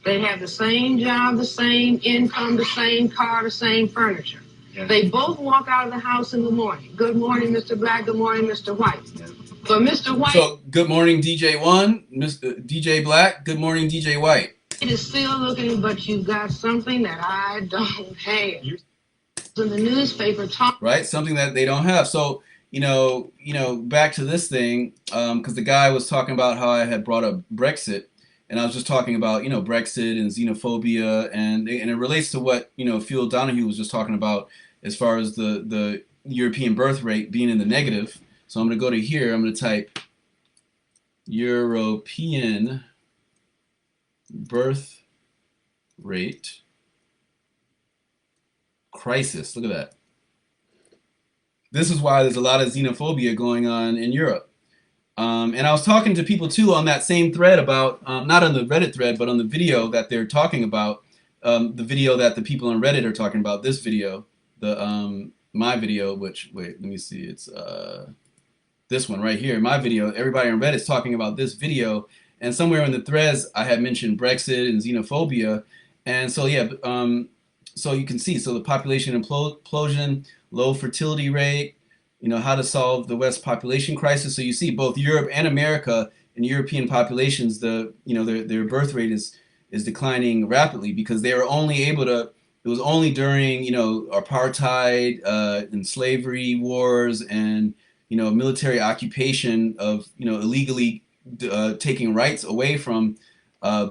they have the same job, the same income, the same car, the same furniture. Yeah. They both walk out of the house in the morning. Good morning, Mr. Black. Good morning, Mr. White. Yeah. But Mr. White... So, good morning, DJ One, Mr. DJ Black. Good morning, DJ White. It is still looking, but you've got something that I don't have. In the newspaper right, something that they don't have. So, back to this thing, because the guy was talking about how I had brought up Brexit, and I was just talking about, Brexit and xenophobia, and it relates to what, Phil Donahue was just talking about as far as the European birth rate being in the negative. So I'm going to go to here, I'm going to type European birth rate crisis. Look at that. This is why there's a lot of xenophobia going on in Europe. And I was talking to people too on that same thread about, not on the Reddit thread, but on the video that they're talking about, the video that the people on Reddit are talking about, this video, my video, which, wait, let me see, it's this one right here, my video. Everybody on Reddit is talking about this video, and somewhere in the threads I had mentioned Brexit and xenophobia, and so yeah, so you can see, so the population implosion, low fertility rate, how to solve the West population crisis. So you see both Europe and America, and European populations, their birth rate is declining rapidly because they were only able to, it was only during, apartheid and slavery wars and, military occupation of, illegally taking rights away from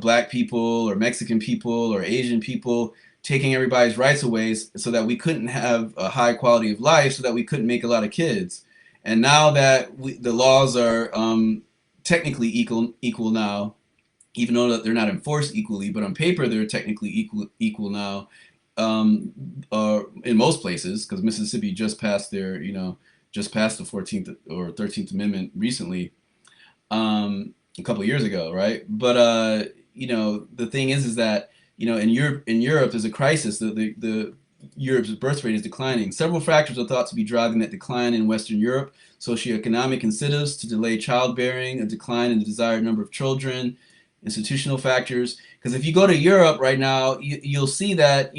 black people or Mexican people or Asian people, taking everybody's rights away so that we couldn't have a high quality of life, so that we couldn't make a lot of kids. And now that the laws are technically equal now, even though that they're not enforced equally, but on paper they're technically equal now in most places, because Mississippi just passed their, just passed the 14th or 13th Amendment recently, a couple of years ago, right? But the thing is that in Europe there's a crisis. The Europe's birth rate is declining. Several factors are thought to be driving that decline in Western Europe: socioeconomic incentives to delay childbearing, a decline in the desired number of children, institutional factors. Because if you go to Europe right now, you'll see that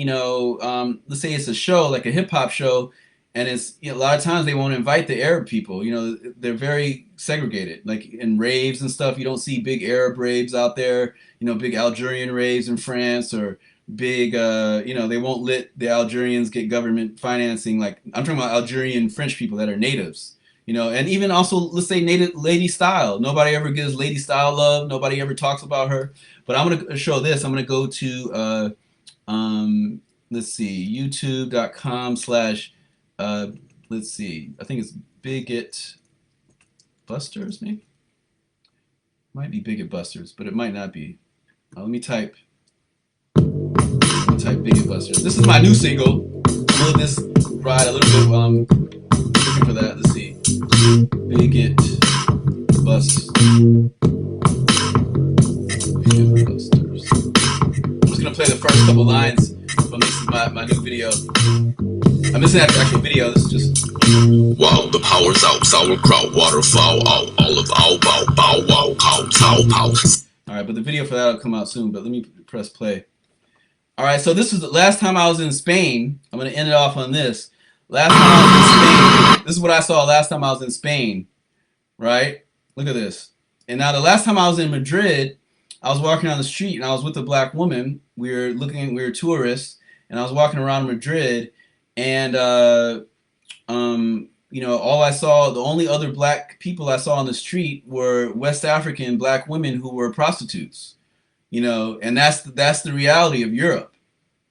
let's say it's a show like a hip hop show, and it's a lot of times they won't invite the Arab people. They're very segregated. Like in raves and stuff, you don't see big Arab raves out there. Big Algerian raves in France, or big they won't let the Algerians get government financing. Like I'm talking about Algerian French people that are natives. And even also, let's say native Lady Style. Nobody ever gives Lady Style love. Nobody ever talks about her. But I'm going to show this. I'm going to go to, let's see, youtube.com/ let's see, I think it's Bigot Busters, maybe? Might be Bigot Busters, but it might not be. Let me type Type Bigot Busters. This is my new single. I'm gonna let this ride a little bit while I'm looking for that. Let's see. Bigot Busters. Bigot Busters. I'm just gonna play the first couple lines from this is my new video. This isn't the actual video, this is just. Wow, the power's out, sauerkraut, waterfowl, out, olive, ow, bow, bow, wow, cow, tow, pow. Alright, but the video for that will come out soon, but let me press play. Alright, so this was the last time I was in Spain. I'm going to end it off on this. Last time I was in Spain, this is what I saw last time I was in Spain. Right? Look at this. And now the last time I was in Madrid, I was walking down the street and I was with a black woman. We were tourists, and I was walking around Madrid, and you know, all I saw, the only other black people I saw on the street were West African black women who were prostitutes. You know, and that's the reality of Europe.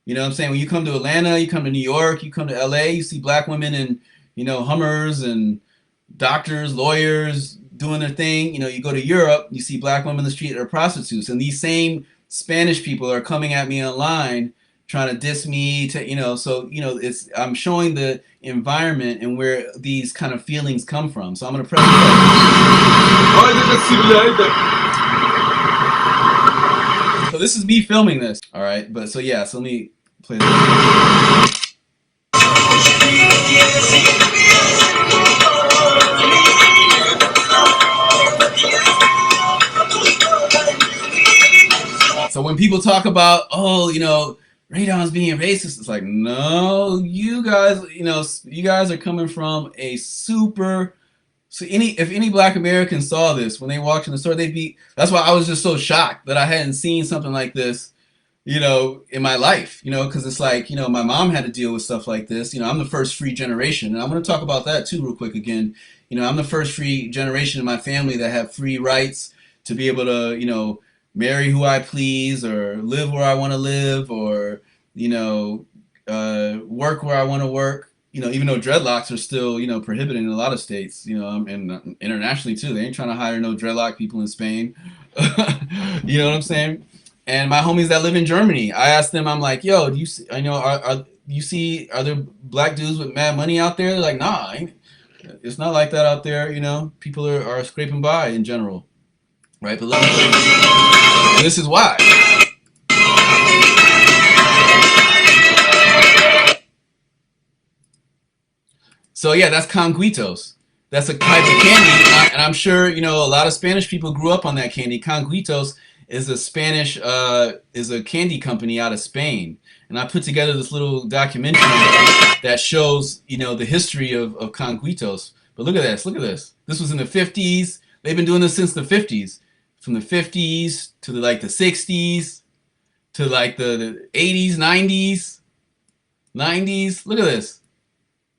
You know what I'm saying? When you come to Atlanta, you come to New York, you come to LA, you see black women in, you know, Hummers and doctors, lawyers doing their thing. You know, you go to Europe, you see black women in the street that are prostitutes. And these same Spanish people are coming at me online trying to diss me, you know, so, you know, I'm showing the environment and where these kind of feelings come from. So I'm going to press play. So this is me filming this. All right, but so yeah, so let me play this. So when people talk about, oh, you know, Radon's being racist, it's like, no, you guys, you know, you guys are coming from a super. So if any black Americans saw this when they walked in the store, they'd be. That's why I was just so shocked that I hadn't seen something like this, you know, in my life, you know, because it's like, you know, my mom had to deal with stuff like this. You know, I'm the first free generation, and I'm going to talk about that too real quick again. You know, I'm the first free generation in my family that have free rights to be able to, you know, marry who I please, or live where I want to live, or, you know, work where I want to work. You know, even though dreadlocks are still, you know, prohibited in a lot of states, you know, and internationally too. They ain't trying to hire no dreadlock people in Spain. You know what I'm saying? And my homies that live in Germany, I asked them, I'm like, yo, do you see, I know, are there black dudes with mad money out there? They're like, nah, it's not like that out there. You know, people are scraping by in general, right? But let me show you. This is why. So yeah, that's conguitos. That's a type of candy, and I'm sure, you know, a lot of Spanish people grew up on that candy. Conguitos is a Spanish, is a candy company out of Spain. And I put together this little documentary that shows, you know, the history of conguitos. But look at this, look at this. This was in the 50s. They've been doing this since the 50s. From the 50s to the 60s to like the 80s, 90s. Look at this.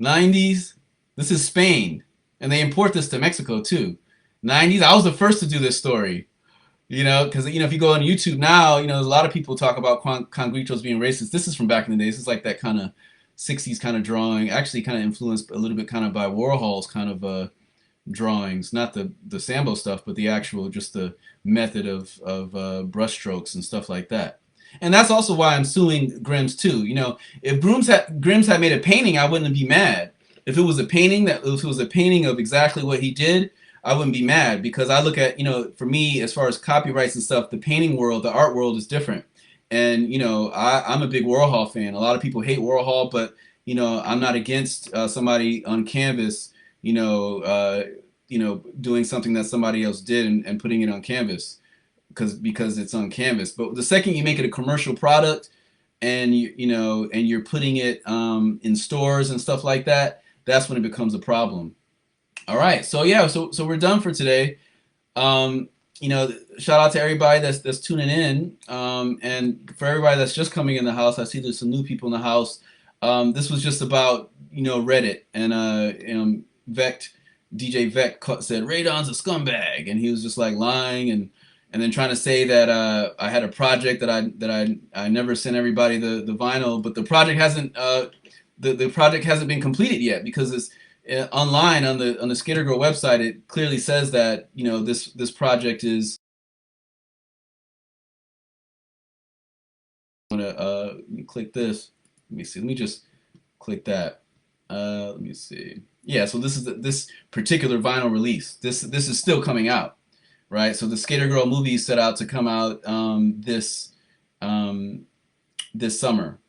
90s. This is Spain. And they import this to Mexico too. 90s. I was the first to do this story. You know, because, you know, if you go on YouTube now, you know, there's a lot of people talk about conguitos being racist. This is from back in the days. It's like that kind of 60s kind of drawing, actually kind of influenced a little bit kind of by Warhol's kind of drawings. Not the Sambo stuff, but the actual, just the method of brush strokes and stuff like that. And that's also why I'm suing Grimm's too. You know, if Grimm's had made a painting, I wouldn't be mad. If it was a painting of exactly what he did, I wouldn't be mad, because I look at, you know, for me, as far as copyrights and stuff, the painting world, the art world is different. And, you know, I'm a big Warhol fan. A lot of people hate Warhol, but, you know, I'm not against somebody on canvas, you know, doing something that somebody else did and putting it on canvas because it's on canvas. But the second you make it a commercial product and you're putting it in stores and stuff like that, that's when it becomes a problem. All right, so yeah, so we're done for today. You know, shout out to everybody that's tuning in, and for everybody that's just coming in the house. I see there's some new people in the house. This was just about, you know, Reddit, and Vekked, DJ Vekked said Radon's a scumbag, and he was just like lying and then trying to say that I had a project that I never sent everybody the vinyl, but the project hasn't the project hasn't been completed yet, because it's online on the Skater Girl website. It clearly says that, you know, this project is want to click this. Let me see. Let me just click that. Let me see. Yeah, so this is this particular vinyl release. This is still coming out, right? So the Skater Girl movie is set out to come out this summer,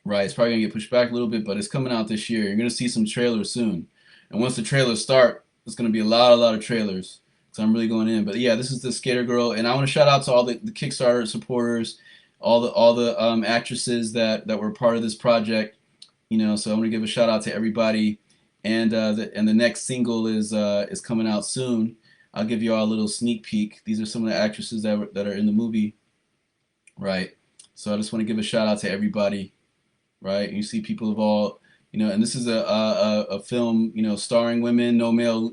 right? It's probably gonna get pushed back a little bit, but it's coming out this year. You're gonna see some trailers soon, and once the trailers start, there's gonna be a lot of trailers. So I'm really going in. But yeah, this is the Skater Girl, and I want to shout out to all the Kickstarter supporters, all the actresses that were part of this project. You know, so I'm gonna give a shout out to everybody, and the next single is coming out soon. I'll give you all a little sneak peek. These are some of the actresses that are in the movie, right? So I just want to give a shout out to everybody, right? You see people of all, you know, and this is a film, you know, starring women, no male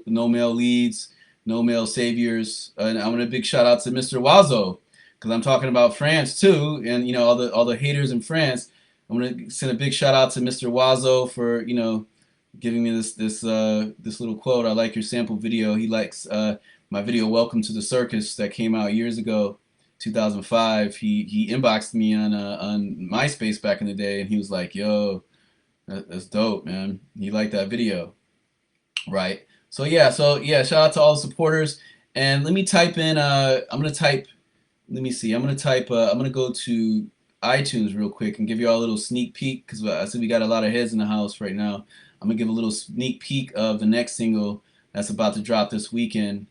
leads, no male saviors, and I want a big shout out to Mr. Wazo, because I'm talking about France too, and you know all the haters in France. I'm gonna send a big shout out to Mr. Wazo for, you know, giving me this little quote. I like your sample video. He likes my video "Welcome to the Circus" that came out years ago, 2005. He inboxed me on MySpace back in the day, and he was like, "Yo, that's dope, man." He liked that video, right? So yeah, shout out to all the supporters. And let me type in. I'm gonna type. Let me see. I'm gonna go to iTunes real quick and give you all a little sneak peek, because I said we got a lot of heads in the house right now. I'm gonna give a little sneak peek of the next single that's about to drop this weekend.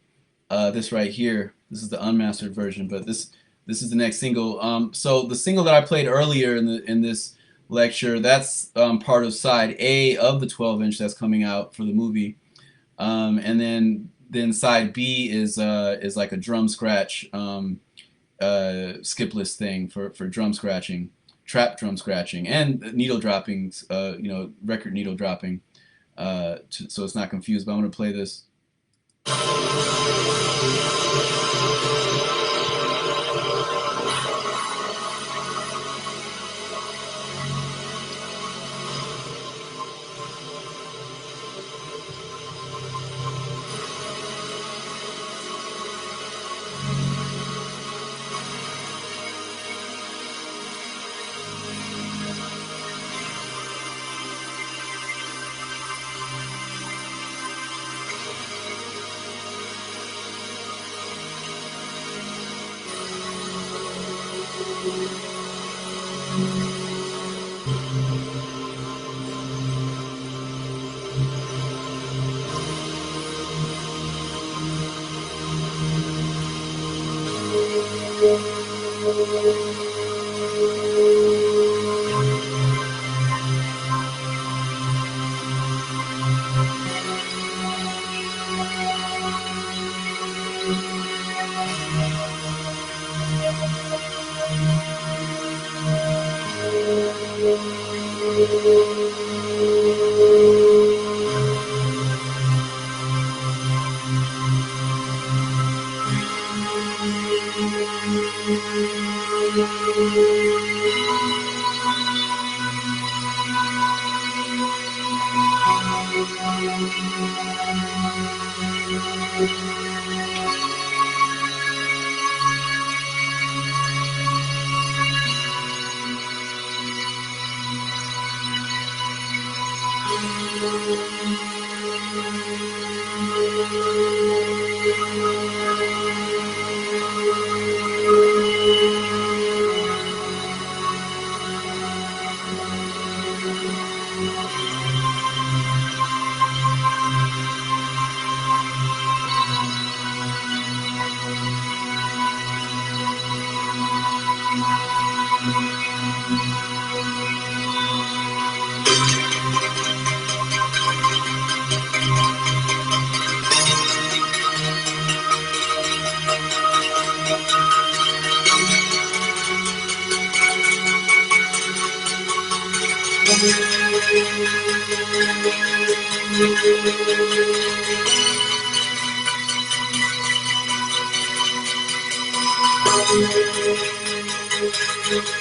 This right here. This is the unmastered version, but this is the next single. So the single that I played earlier in this lecture, that's part of side A of the 12-inch that's coming out for the movie. And then side B is like a drum scratch skip list thing for drum scratching, trap drum scratching, and needle droppings, you know, record needle dropping, so it's not confused. But I'm gonna play this.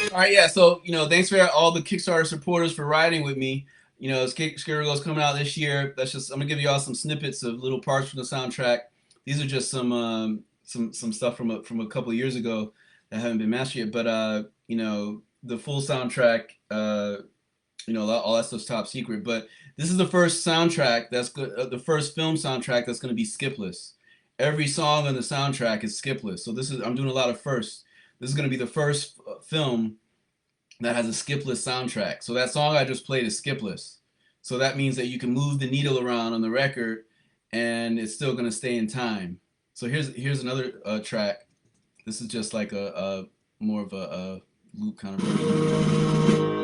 All right, yeah. So you know, thanks for all the Kickstarter supporters for riding with me. You know, Skater Girl's coming out this year. That's just I'm gonna give you all some snippets of little parts from the soundtrack. These are just some stuff from a couple of years ago that haven't been mastered yet. But you know, the full soundtrack. You know, all that stuff's top secret. But this is the first soundtrack that's good. The first film soundtrack that's going to be skipless. Every song on the soundtrack is skipless. So I'm doing a lot of firsts. This is going to be the first film that has a skipless soundtrack. So that song I just played is skipless. So that means that you can move the needle around on the record, and it's still going to stay in time. So here's another track. This is just like a more of a loop kind of version.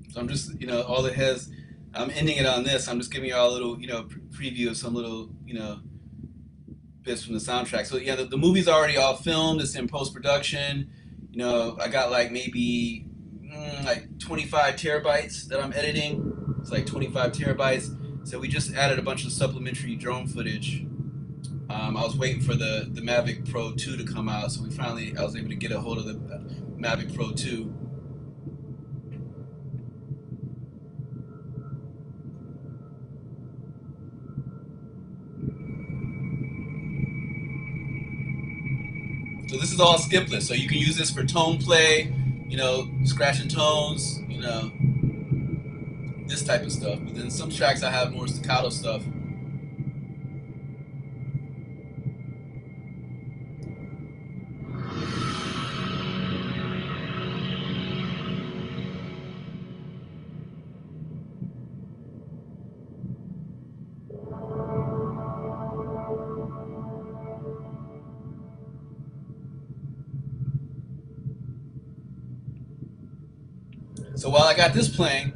So I'm just, you know, all it has, I'm ending it on this. I'm just giving you all a little, you know, preview of some little, you know, bits from the soundtrack. So yeah, the movie's already all filmed. It's in post-production. You know, I got like maybe like 25 terabytes that I'm editing. It's like 25 terabytes. So we just added a bunch of supplementary drone footage. I was waiting for the Mavic Pro 2 to come out, so I was able to get a hold of the Mavic Pro 2. So this is all skipless, so you can use this for tone play, you know, scratching tones, you know, this type of stuff. But then some tracks I have more staccato stuff. So while I got this playing,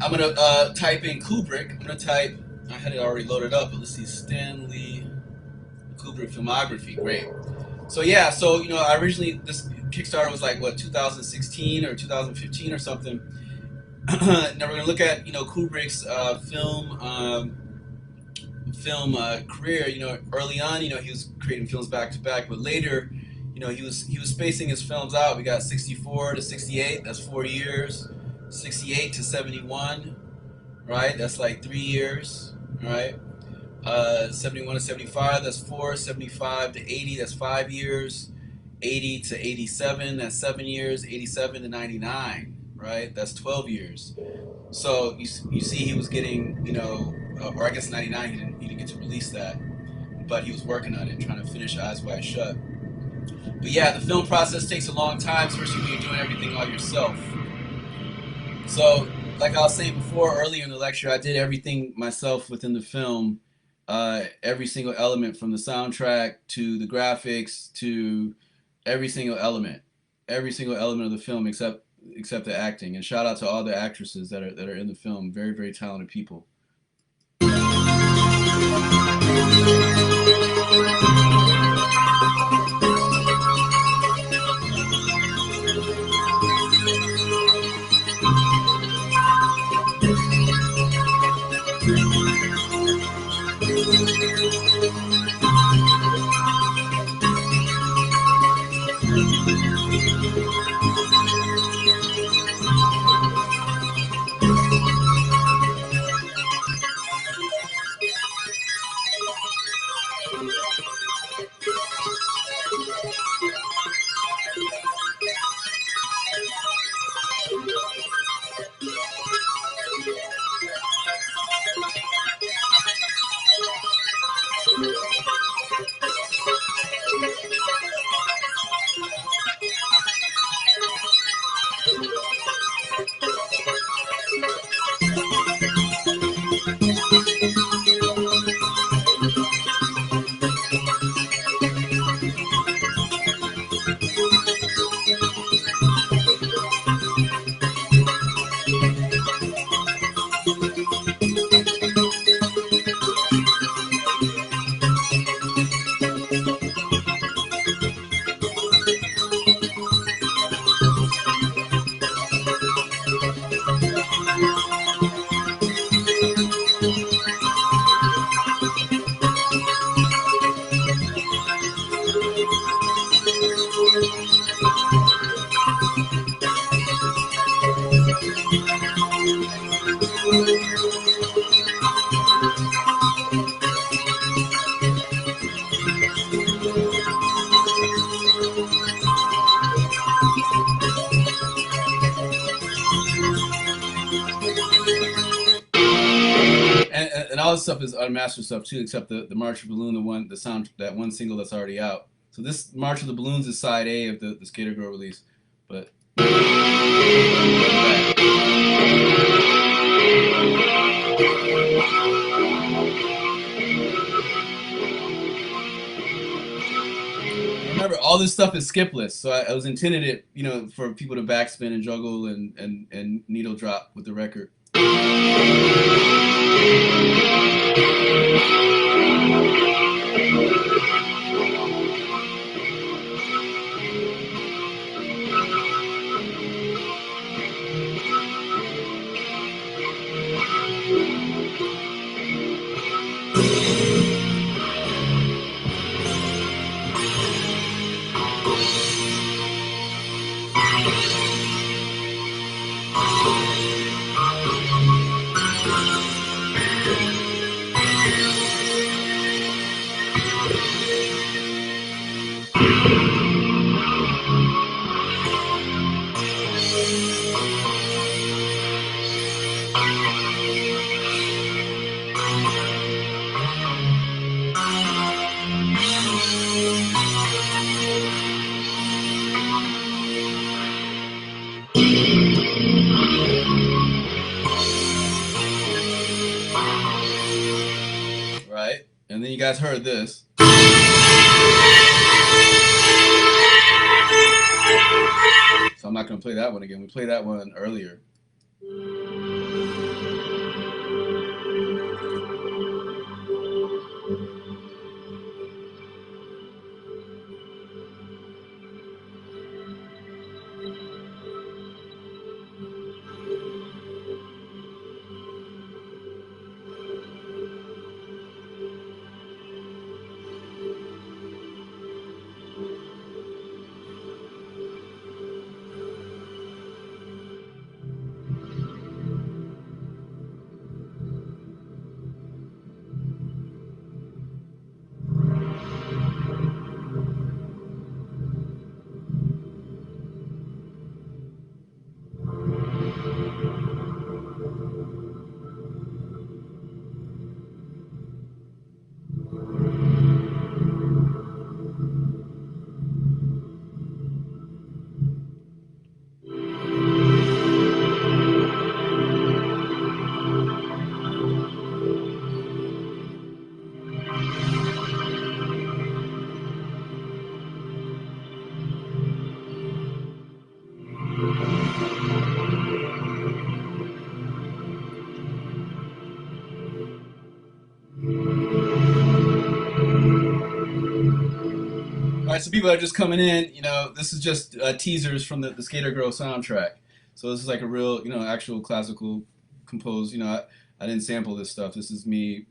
I'm going to type in Kubrick. I'm going to type, I had it already loaded up, but let's see, Stanley Kubrick filmography. Great. So yeah, so, you know, this Kickstarter was like, what, 2016 or 2015 or something. Now we're going to look at, you know, Kubrick's film career. You know, early on, you know, he was creating films back to back, but later, you know, he was spacing his films out. We got 64 to 68, that's 4 years. 68 to 71, right? That's like 3 years, right? 71 to 75, that's 4. 75 to 80, that's 5 years. 80 to 87, that's 7 years. 87 to 99, right? That's 12 years. So you see he was getting, you know, or I guess 99, he didn't get to release that, but he was working on it, trying to finish Eyes Wide Shut. But yeah, the film process takes a long time, especially when you're doing everything all yourself. So, like I was saying before, earlier in the lecture, I did everything myself within the film. Every single element, from the soundtrack to the graphics to every single element of the film, except the acting. And shout out to all the actresses that are in the film. Very, very talented people. all this stuff is unmastered stuff too, except the March of the Balloon, that one single that's already out. So this March of the Balloons is side A of the Skater Girl release, but. Remember, all this stuff is skipless, so I was intended it, for people to backspin and juggle and needle drop with the record. Right? And then you guys heard this. So I'm not going to play that one again. We played that one earlier. All right, so people that are just coming in, this is just teasers from the Skater Girl soundtrack. So this is like a real, actual classical composed, I didn't sample this stuff. This is me,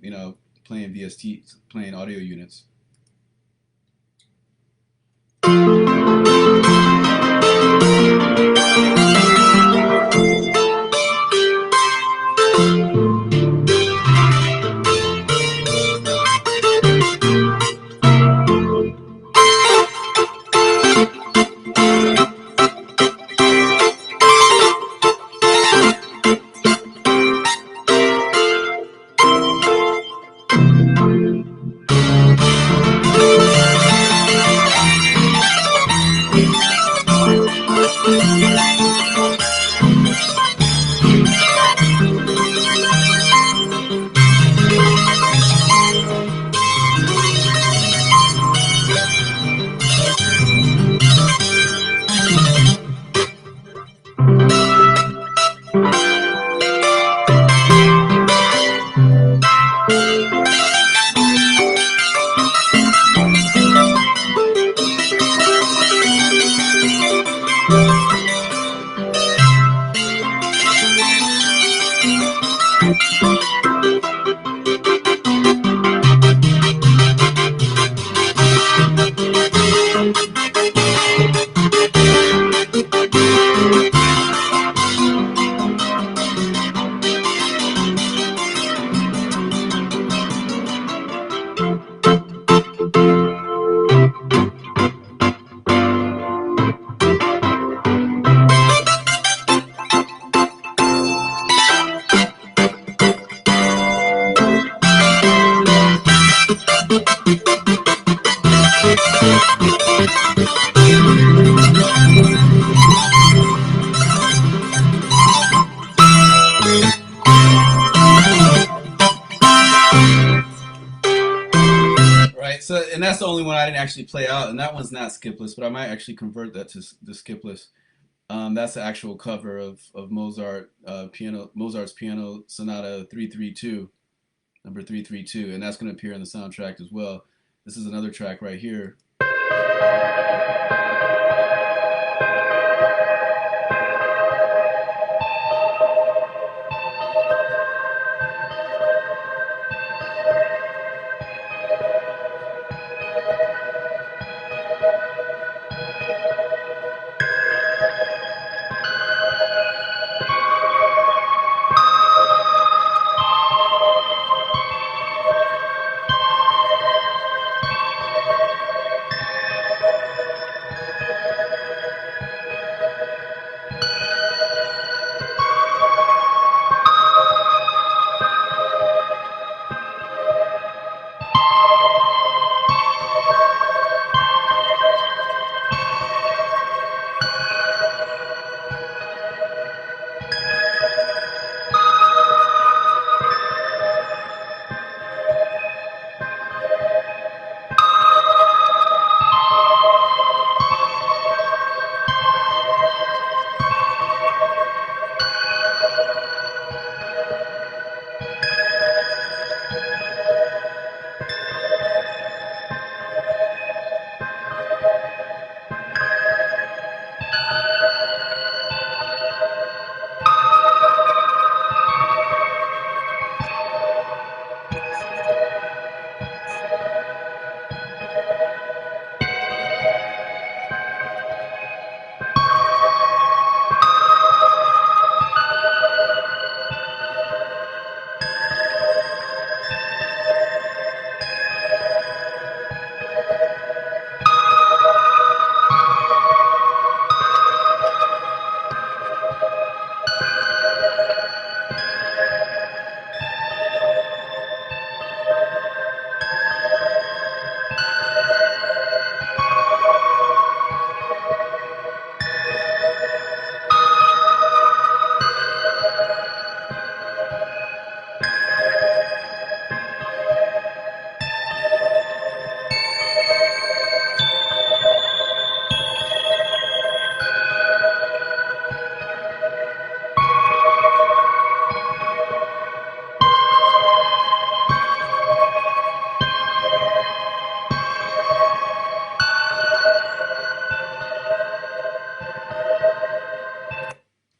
playing VST, playing audio units. the only one I didn't actually play out, and that one's not skipless, but I might actually convert that to skipless. That's the actual cover of Mozart's Piano Sonata 332, number 332, and that's going to appear in the soundtrack as well. This is another track right here.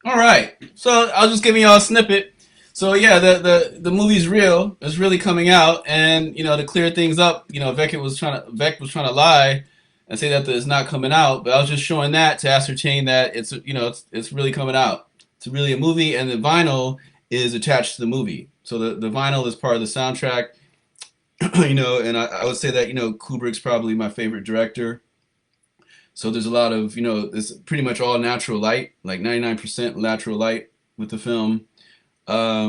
All right, so I'll just give you all a snippet. So yeah, the movie's real. It's really coming out, and to clear things up, Vekked was trying to lie and say that it's not coming out, but I was just showing that to ascertain that it's really coming out. It's really a movie, and the vinyl is attached to the movie. So the vinyl is part of the soundtrack. And I would say that Kubrick's probably my favorite director. So there's a lot of, it's pretty much all natural light, like 99% natural light with the film. A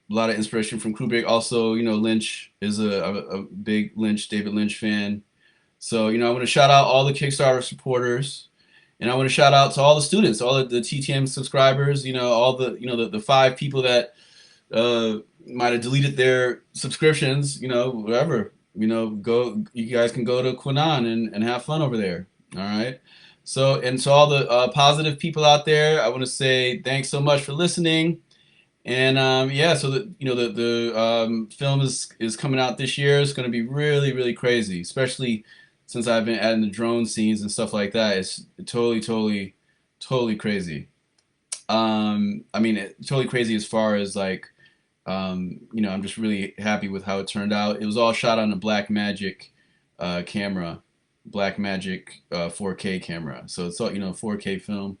lot of inspiration from Kubrick. Also, Lynch is a big David Lynch fan. So, I want to shout out all the Kickstarter supporters, and I want to shout out to all the students, all the TTM subscribers, all the 5 people that might have deleted their subscriptions, whatever. You guys can go to Quanon and have fun over there. All right. So all the positive people out there, I want to say thanks so much for listening. And so the film is coming out this year. It's going to be really, really crazy, especially since I've been adding the drone scenes and stuff like that. It's totally crazy. Totally crazy as far as like, I'm just really happy with how it turned out. It was all shot on a Blackmagic camera. Blackmagic 4K camera. So it's all, 4K film.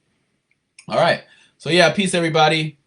All right. So yeah, peace everybody.